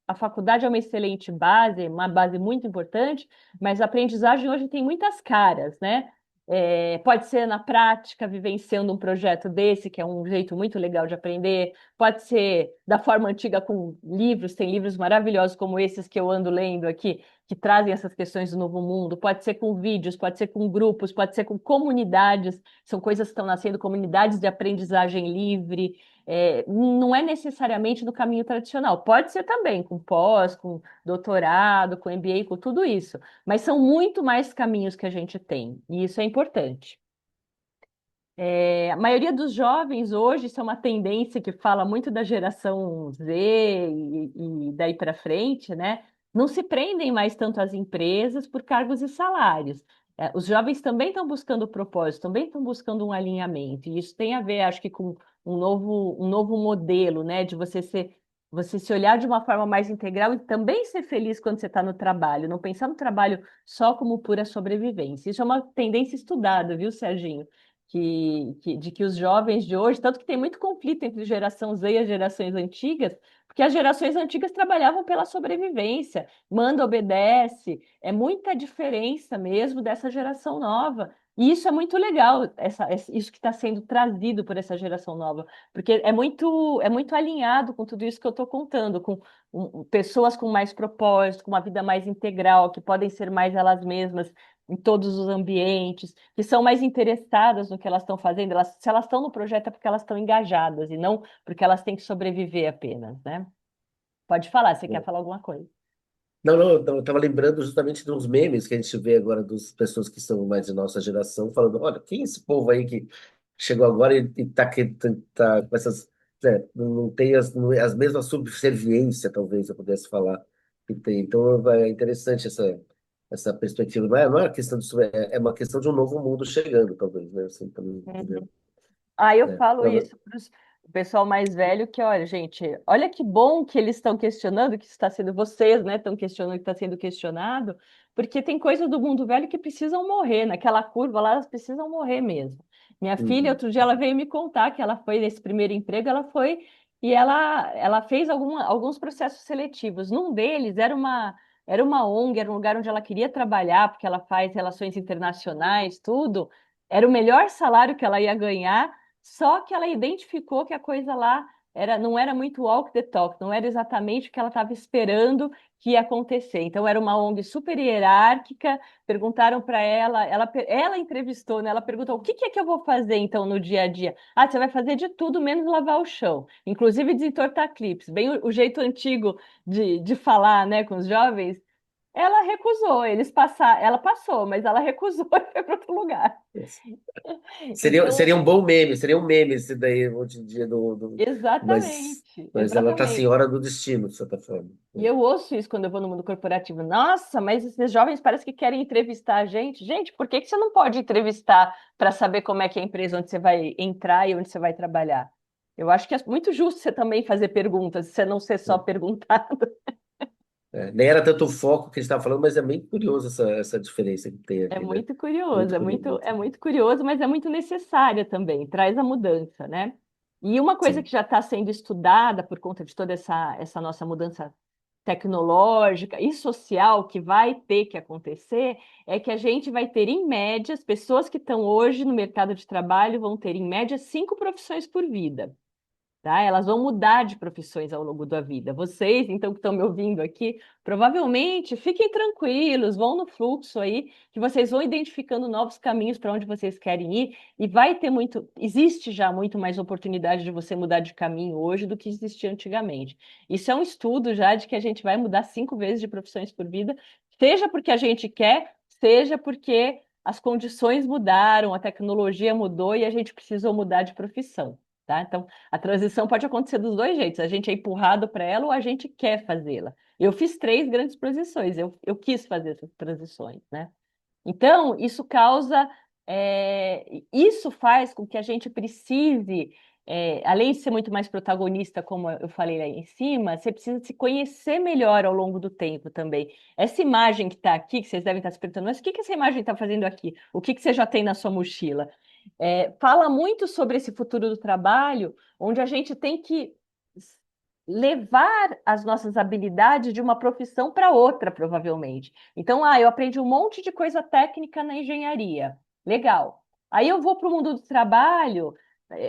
a faculdade é uma excelente base, uma base muito importante, mas a aprendizagem hoje tem muitas caras, né? Pode ser na prática, vivenciando um projeto desse, que é um jeito muito legal de aprender. Pode ser da forma antiga com livros, tem livros maravilhosos como esses que eu ando lendo aqui, que trazem essas questões do novo mundo. Pode ser com vídeos, pode ser com grupos, pode ser com comunidades. São coisas que estão nascendo, comunidades de aprendizagem livre. Não é necessariamente no caminho tradicional. Pode ser também com pós, com doutorado, com MBA, com tudo isso. Mas são muito mais caminhos que a gente tem, e isso é importante. A maioria dos jovens hoje, isso é uma tendência que fala muito da geração Z e daí para frente, né? Não se prendem mais tanto às empresas por cargos e salários. Os jovens também estão buscando propósito, também estão buscando um alinhamento. E isso tem a ver, acho que, com um novo modelo, né? De você se olhar de uma forma mais integral e também ser feliz quando você está no trabalho, não pensar no trabalho só como pura sobrevivência. Isso é uma tendência estudada, viu, Serginho? De que os jovens de hoje, tanto que tem muito conflito entre a geração Z e as gerações antigas, porque as gerações antigas trabalhavam pela sobrevivência, manda, obedece, é muita diferença mesmo dessa geração nova. E isso é muito legal, isso que está sendo trazido por essa geração nova, porque é muito alinhado com tudo isso que eu estou contando, com pessoas com mais propósito, com uma vida mais integral, que podem ser mais elas mesmas em todos os ambientes, que são mais interessadas no que elas estão fazendo. Se elas estão no projeto é porque elas estão engajadas e não porque elas têm que sobreviver apenas, né? Pode falar, você quer falar alguma coisa? Não, não, eu estava lembrando justamente de uns memes que a gente vê agora das pessoas que são mais de nossa geração, falando, olha, quem é esse povo aí que chegou agora e tá com essas, não tem as mesmas subserviência, talvez eu pudesse falar, que tem. Então é interessante essa perspectiva. Não é uma questão é uma questão de um novo mundo chegando, talvez, né? Assim, também, entendeu? Ah, eu É. falo isso para o pessoal mais velho, que olha, gente, olha que bom que eles estão questionando, que está sendo vocês, né, estão questionando que está sendo questionado, porque tem coisas do mundo velho que precisam morrer, naquela curva lá, elas precisam morrer mesmo. Minha filha, Uhum. outro dia, ela veio me contar que ela foi nesse primeiro emprego, ela foi e ela fez alguns processos seletivos. Num deles era uma ONG, era um lugar onde ela queria trabalhar, porque ela faz relações internacionais, tudo. Era o melhor salário que ela ia ganhar, só que ela identificou que a coisa lá não era muito walk the talk, não era exatamente o que ela estava esperando que ia acontecer. Então, era uma ONG super hierárquica, perguntaram para ela entrevistou, né? Ela perguntou: o que que é que eu vou fazer então no dia a dia? Ah, você vai fazer de tudo menos lavar o chão, inclusive desentortar clipes, bem o jeito antigo de falar, né, com os jovens. Ela recusou, ela passou, mas ela recusou e foi para outro lugar. Então, Seria um bom meme, seria um meme esse daí hoje em dia exatamente, mas ela tá exatamente. senhora do destino, de certa forma. E eu ouço isso quando eu vou no mundo corporativo. Nossa, mas esses jovens parece que querem entrevistar a gente. Gente, por que que você não pode entrevistar para saber como é que é a empresa onde você vai entrar e onde você vai trabalhar? Eu acho que é muito justo você também fazer perguntas, você não ser só perguntado. Nem era tanto o foco que a gente estava falando, mas é bem curioso essa diferença que tem É aqui, né? muito curioso, Muito curioso. é muito curioso, mas é muito necessária também, traz a mudança, né? E uma coisa que Sim. já está sendo estudada por conta de toda essa nossa mudança tecnológica e social que vai ter que acontecer é que a gente vai ter, em média, as pessoas que estão hoje no mercado de trabalho vão ter, em média, 5 profissões por vida. Tá? Elas vão mudar de profissões ao longo da vida. Vocês, então, que estão me ouvindo aqui, provavelmente fiquem tranquilos, vão no fluxo aí, que vocês vão identificando novos caminhos para onde vocês querem ir, e vai ter existe já muito mais oportunidade de você mudar de caminho hoje do que existia antigamente. Isso é um estudo já de que a gente vai mudar 5 vezes de profissões por vida, seja porque a gente quer, seja porque as condições mudaram, a tecnologia mudou e a gente precisou mudar de profissão. Tá? Então, a transição pode acontecer dos dois jeitos. A gente é empurrado para ela ou a gente quer fazê-la. Eu fiz 3 grandes transições. Eu quis fazer essas transições, né? Então, isso faz com que a gente precise, além de ser muito mais protagonista, como eu falei lá em cima, você precisa se conhecer melhor ao longo do tempo também. Essa imagem que está aqui, que vocês devem estar se perguntando, mas o que que essa imagem está fazendo aqui? O que que você já tem na sua mochila? Fala muito sobre esse futuro do trabalho, onde a gente tem que levar as nossas habilidades de uma profissão para outra, provavelmente. Então, eu aprendi um monte de coisa técnica na engenharia. Legal. Aí eu vou para o mundo do trabalho.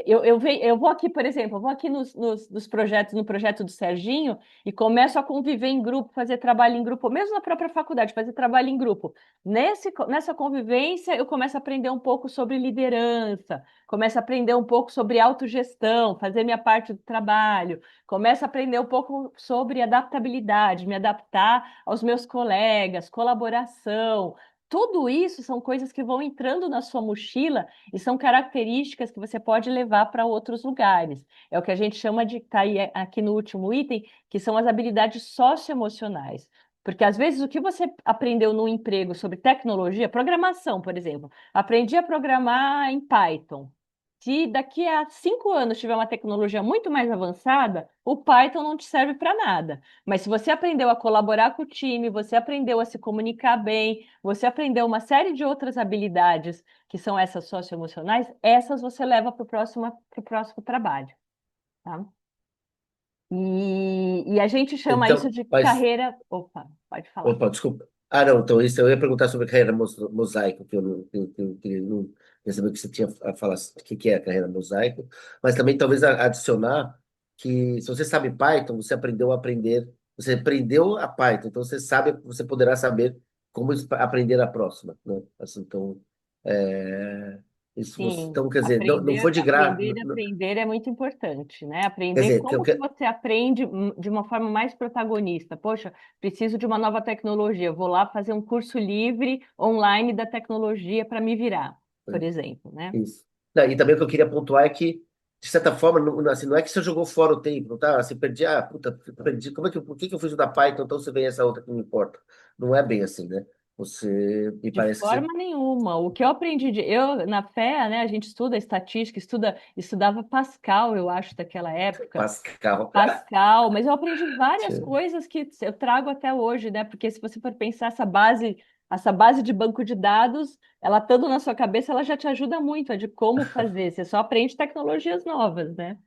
Eu vou aqui, por exemplo, eu vou aqui nos projetos, no projeto do Serginho, e começo a conviver em grupo, fazer trabalho em grupo, mesmo na própria faculdade, fazer trabalho em grupo. Nessa convivência, eu começo a aprender um pouco sobre liderança, começo a aprender um pouco sobre autogestão, fazer minha parte do trabalho, começo a aprender um pouco sobre adaptabilidade, me adaptar aos meus colegas, colaboração. tudo isso são coisas que vão entrando na sua mochila e são características que você pode levar para outros lugares. É o que a gente chama de, tá aí aqui no último item, que são as habilidades socioemocionais. Porque às vezes o que você aprendeu no emprego sobre tecnologia, programação, por exemplo, aprendi a programar em Python. Se daqui a 5 anos tiver uma tecnologia muito mais avançada, o Python não te serve para nada. Mas se você aprendeu a colaborar com o time, você aprendeu a se comunicar bem, você aprendeu uma série de outras habilidades que são essas socioemocionais, essas você leva para o próximo trabalho, tá? E a gente chama isso Então, de mas carreira. Opa, pode falar. Opa, desculpa. Ah, não, então isso eu ia perguntar sobre carreira mosaico, que eu não, eu não ia saber o que você tinha a falar, o que é a carreira mosaico, mas também talvez adicionar que se você sabe Python, você aprendeu a Python, então você sabe, você poderá saber como aprender a próxima, né? Assim, então, é, Sim, então, quer dizer, não aprender, foi de graça, aprender, aprender é muito importante, né? quer Aprender dizer, como que você aprende de uma forma mais protagonista. Poxa, preciso de uma nova tecnologia, vou lá fazer um curso livre online da tecnologia para me virar, por exemplo, né? isso. Não, e também o que eu queria pontuar é que, de certa forma, assim, não é que você jogou fora o tempo, tá? Assim, perdi, puta, perdi. Por que que eu fui estudar Python, então você vem essa outra que não importa? Não é bem assim, né? Me De parece que você forma nenhuma. O que eu aprendi eu na FEA, né? A gente estuda estatística, estudava Pascal, eu acho, daquela época. passa carro. Pascal, mas eu aprendi várias coisas que eu trago até hoje, né? Porque se você for pensar essa base de banco de dados, ela estando na sua cabeça, ela já te ajuda muito a de como fazer. Você só aprende tecnologias novas, né?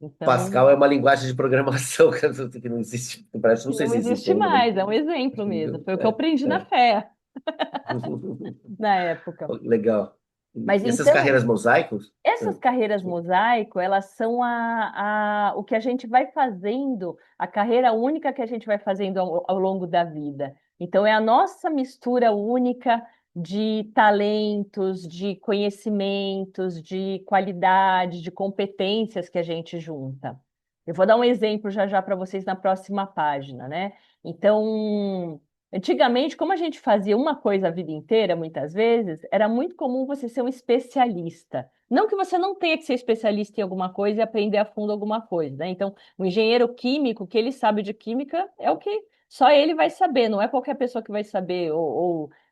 Então, Pascal é uma linguagem de programação que não existe, parece, não sei não se existe existe ainda, mas mais, é um exemplo mesmo. Foi o que eu é, aprendi na é. FEA, na época. Legal. Mas E essas então, carreiras mosaicos? essas carreiras mosaico, elas são o que a gente vai fazendo, a carreira única que a gente vai fazendo ao longo da vida. Então, é a nossa mistura única de talentos, de conhecimentos, de qualidade, de competências que a gente junta. Eu vou dar um exemplo já já para vocês na próxima página, né? Então, antigamente, como a gente fazia uma coisa a vida inteira, muitas vezes, era muito comum você ser um especialista. Não que você não tenha que ser especialista em alguma coisa e aprender a fundo alguma coisa, né? Então, o engenheiro químico, o que ele sabe de química é o que só ele vai saber, não é qualquer pessoa que vai saber,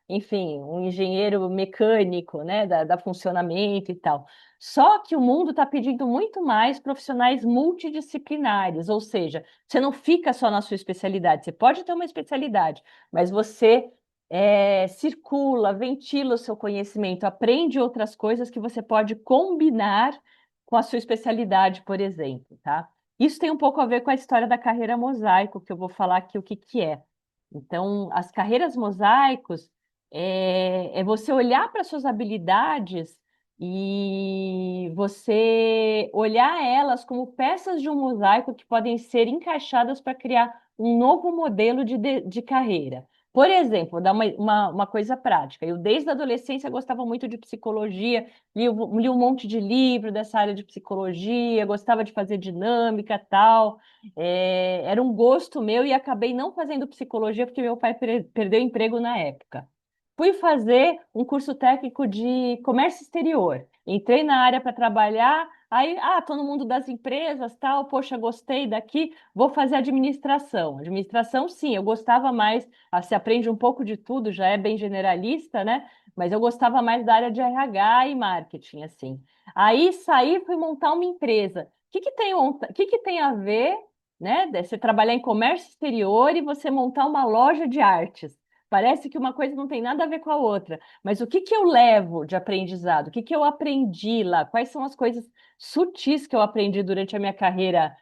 enfim, um engenheiro mecânico, né, da funcionamento e tal. Só que o mundo está pedindo muito mais profissionais multidisciplinares, ou seja, você não fica só na sua especialidade, você pode ter uma especialidade, mas você circula, ventila o seu conhecimento, aprende outras coisas que você pode combinar com a sua especialidade, por exemplo, tá? Isso tem um pouco a ver com a história da carreira mosaico, que eu vou falar aqui o que que é. Então, as carreiras mosaicos é você olhar para suas habilidades e você olhar elas como peças de um mosaico que podem ser encaixadas para criar um novo modelo de carreira. Por exemplo, vou dar uma coisa prática. Eu, desde a adolescência, gostava muito de psicologia, li um monte de livro dessa área de psicologia, gostava de fazer dinâmica tal. Era um gosto meu e acabei não fazendo psicologia porque meu pai perdeu emprego na época. Fui fazer um curso técnico de comércio exterior. Entrei na área para trabalhar, aí, tô no mundo das empresas, tal, poxa, gostei daqui, vou fazer administração. Administração, sim, eu gostava mais, se aprende um pouco de tudo, já é bem generalista, né? Mas eu gostava mais da área de RH e marketing, assim. Aí saí, fui montar uma empresa. O que que tem a ver, né? Você trabalhar em comércio exterior e você montar uma loja de artes? Parece que uma coisa não tem nada a ver com a outra. Mas o que que eu levo de aprendizado? O que que eu aprendi lá? Quais são as coisas sutis que eu aprendi durante a minha carreira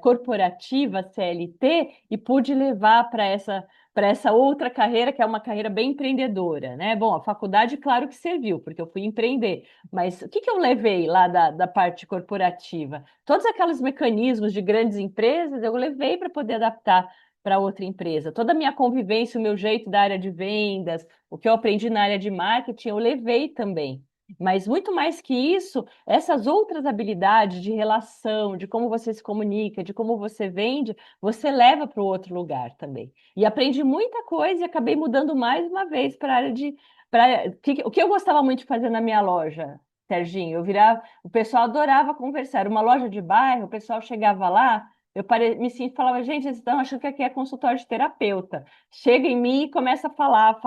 corporativa, CLT, e pude levar para essa outra carreira, que é uma carreira bem empreendedora, né? Bom, a faculdade, claro que serviu, porque eu fui empreender. Mas o que que eu levei lá da parte corporativa? Todos aqueles mecanismos de grandes empresas eu levei para poder adaptar para outra empresa. Toda a minha convivência, o meu jeito da área de vendas, o que eu aprendi na área de marketing, eu levei também. Mas muito mais que isso, essas outras habilidades de relação, de como você se comunica, de como você vende, você leva para o outro lugar também. E aprendi muita coisa e acabei mudando mais uma vez para a área de. O que eu gostava muito de fazer na minha loja, Serginho? Eu virava, o pessoal adorava conversar. Era uma loja de bairro, o pessoal chegava lá, me sinto, falava, gente, vocês estão achando que aqui é consultório de terapeuta. Chega em mim e começa a falar,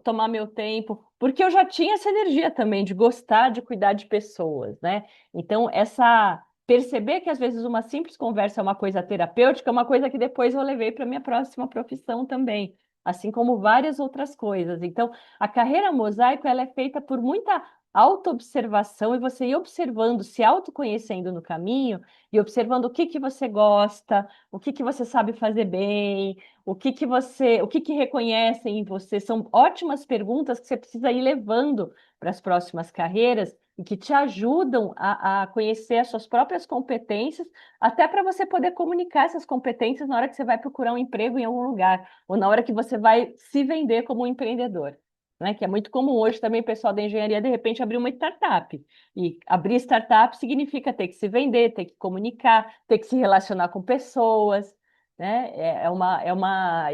tomar meu tempo, porque eu já tinha essa energia também de gostar de cuidar de pessoas, né? Então, essa perceber que às vezes uma simples conversa é uma coisa terapêutica, é uma coisa que depois eu levei para minha próxima profissão também, assim como várias outras coisas. Então, a carreira mosaico ela é feita por muita autoobservação e você ir observando, se autoconhecendo no caminho e observando o que que você gosta, o que que você sabe fazer bem, o que que reconhecem em você? São ótimas perguntas que você precisa ir levando para as próximas carreiras e que te ajudam a conhecer as suas próprias competências, até para você poder comunicar essas competências na hora que você vai procurar um emprego em algum lugar, ou na hora que você vai se vender como um empreendedor. Né? Que é muito comum hoje também o pessoal da engenharia de repente abrir uma startup. E abrir startup significa ter que se vender, ter que comunicar, ter que se relacionar com pessoas, né?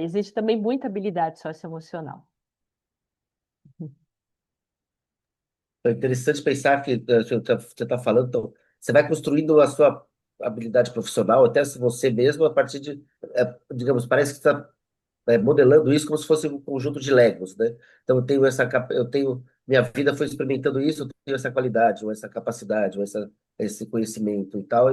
Existe também muita habilidade socioemocional. É interessante pensar que você está falando, então, você vai construindo a sua habilidade profissional, até se você mesmo, a partir de, digamos, parece que está modelando isso como se fosse um conjunto de Legos, né? Então eu tenho, minha vida foi experimentando isso, eu tenho essa qualidade, ou essa capacidade, ou esse conhecimento e tal,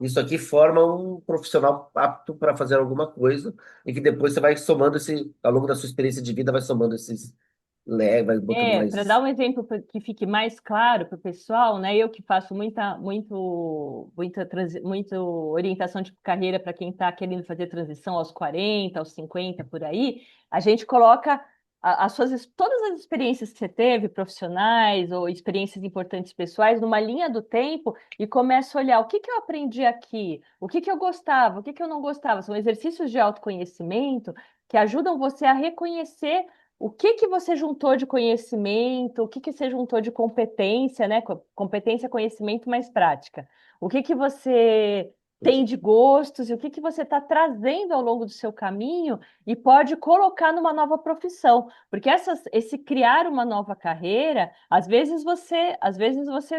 isso aqui forma um profissional apto para fazer alguma coisa, e que depois você vai somando ao longo da sua experiência de vida, vai somando esses Legos, vai botando Para dar mais. um exemplo que fique mais claro para o pessoal, né? Eu que faço muito orientação de carreira para quem está querendo fazer transição aos 40, aos 50, por aí, a gente coloca todas as experiências que você teve, profissionais ou experiências importantes pessoais, numa linha do tempo e começa a olhar o que que eu aprendi aqui, o que que eu gostava, o que que eu não gostava. São exercícios de autoconhecimento que ajudam você a reconhecer o que que você juntou de conhecimento, o que que você juntou de competência, né? Competência, conhecimento mais prática. O que que você tem de gostos e o que que você está trazendo ao longo do seu caminho e pode colocar numa nova profissão. Porque esse criar uma nova carreira, às vezes você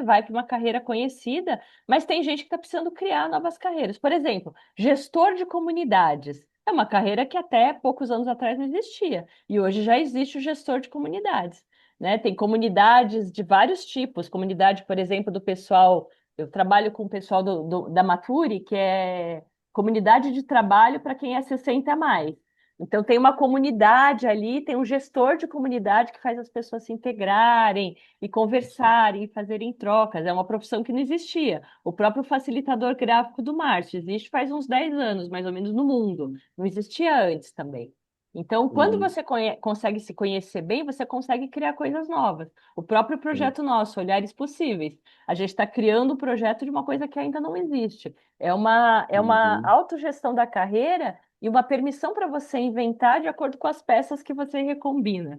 vai para uma carreira conhecida, mas tem gente que está precisando criar novas carreiras. Por exemplo, gestor de comunidades. É uma carreira que até poucos anos atrás não existia. E hoje já existe o gestor de comunidades, né? Tem comunidades de vários tipos. Comunidade, por exemplo, do pessoal. Eu trabalho com o pessoal da Maturi, que é comunidade de trabalho para quem é 60 a mais. Então, tem uma comunidade ali, tem um gestor de comunidade que faz as pessoas se integrarem e conversarem e fazerem trocas. É uma profissão que não existia. O próprio facilitador gráfico do Márcio existe faz uns 10 anos, mais ou menos, no mundo. Não existia antes também. Então, quando Uhum, você consegue se conhecer bem, você consegue criar coisas novas. O próprio uhum, projeto nosso, Olhares Possíveis, a gente está criando um projeto de uma coisa que ainda não existe. É uma uhum. autogestão da carreira e uma permissão para você inventar de acordo com as peças que você recombina,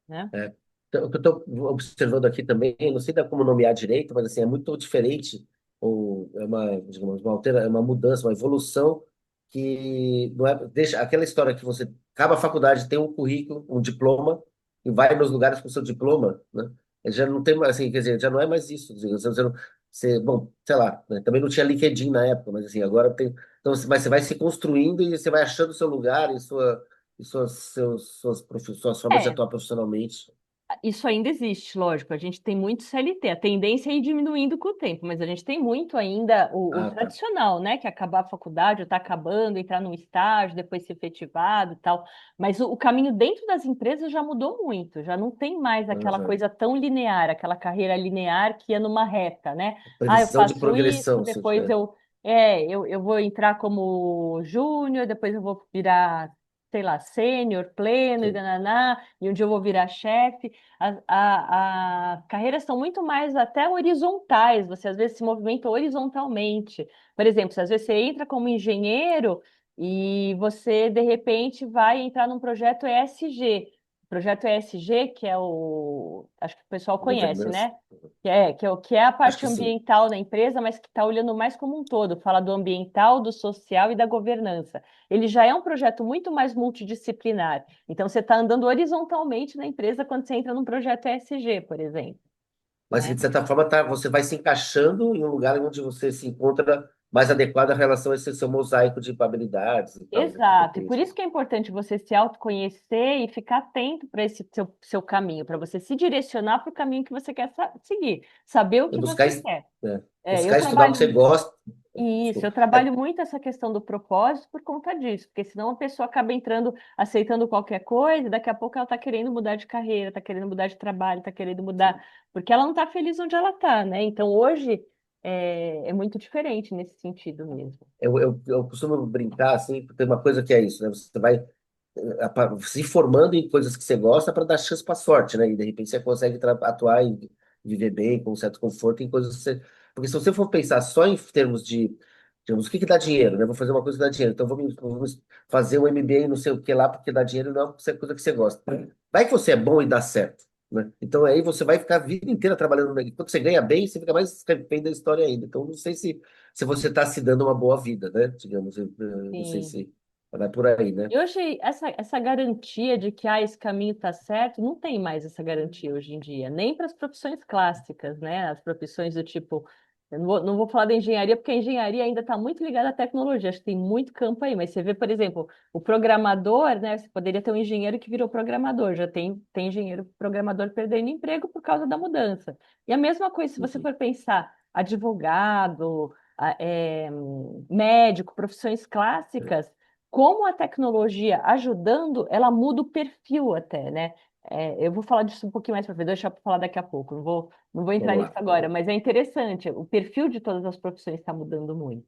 né? É. Então, o que eu estou observando aqui também, eu não sei como nomear direito, mas assim, é muito diferente, ou é uma, digamos, é uma mudança, uma evolução que não é, deixa aquela história que você acaba a faculdade, tem um currículo, um diploma, e vai nos lugares com seu diploma, né? Já não tem mais, assim, quer dizer, já não é mais isso. Bom, sei lá, né? Também não tinha LinkedIn na época, mas assim, agora tem. Então, mas você vai se construindo e você vai achando seu lugar suas formas de É, atuar profissionalmente. isso ainda existe, lógico. A gente tem muito CLT. A tendência é ir diminuindo com o tempo, mas a gente tem muito ainda o Ah, tá. tradicional, né? Que é acabar a faculdade, ou está acabando, entrar num estágio, depois ser efetivado e tal. Mas o caminho dentro das empresas já mudou muito. Já não tem mais aquela Aham. coisa tão linear, aquela carreira linear que ia numa reta, né? Ah, eu Previsão de faço isso, progressão, se depois tiver. eu vou entrar como júnior, depois eu vou virar, sei lá, sênior, pleno e Sim. dananá, e um dia eu vou virar chefe. As carreiras são muito mais até horizontais, você às vezes se movimenta horizontalmente. Por exemplo, se às vezes você entra como engenheiro e você, de repente, vai entrar num projeto ESG. projeto ESG, que é acho que o pessoal conhece, Governança. né? Que é a Acho parte que sim. ambiental da empresa, mas que está olhando mais como um todo, fala do ambiental, do social e da governança. Ele já é um projeto muito mais multidisciplinar. Então, você está andando horizontalmente na empresa quando você entra num projeto ESG, por exemplo, Mas né? que, de certa forma, você vai se encaixando em um lugar onde você se encontra mais adequado à relação a esse seu mosaico de habilidades e tal, né? Exato, e por isso que é importante você se autoconhecer e ficar atento para esse seu caminho, para você se direcionar para o caminho que você quer seguir, saber o E que buscar, você quer. Eu buscar estudar o que você trabalho gosta. isso, eu Desculpa. trabalho muito essa questão do propósito por conta disso, porque senão a pessoa acaba entrando, aceitando qualquer coisa, e daqui a pouco ela está querendo mudar de carreira, está querendo mudar de trabalho, está querendo mudar, porque ela não está feliz onde ela está, né? Então hoje é muito diferente nesse sentido mesmo. Eu costumo brincar, assim, porque tem uma coisa que é isso, né? Você vai se formando em coisas que você gosta para dar chance para sorte, né? E de repente você consegue atuar e viver bem, com um certo conforto em coisas que você. Porque se você for pensar só em termos de, digamos, o que que dá dinheiro, né? Vou fazer uma coisa que dá dinheiro, então vou fazer um MBA não sei o que lá, porque dá dinheiro não é coisa que você gosta. Vai que você é bom e dá certo, né? Então aí você vai ficar a vida inteira trabalhando. Quando você ganha bem, você fica mais refém da história ainda. Então não sei se você está se dando uma boa vida, né? Digamos, não sei Sim. se vai por aí, né? E hoje, essa garantia de que esse caminho está certo, não tem mais essa garantia hoje em dia, nem para as profissões clássicas, né? As profissões do tipo. Eu não vou falar da engenharia, porque a engenharia ainda está muito ligada à tecnologia, acho que tem muito campo aí, mas você vê, por exemplo, o programador, né? Você poderia ter um engenheiro que virou programador, já tem engenheiro programador perdendo emprego por causa da mudança. E a mesma coisa, se você Uhum. for pensar, advogado, médico, profissões clássicas como a tecnologia ajudando, ela muda o perfil até, né? Eu vou falar disso um pouquinho mais para frente, deixa eu falar daqui a pouco, não vou entrar Vamos nisso lá. agora, mas é interessante, o perfil de todas as profissões está mudando muito.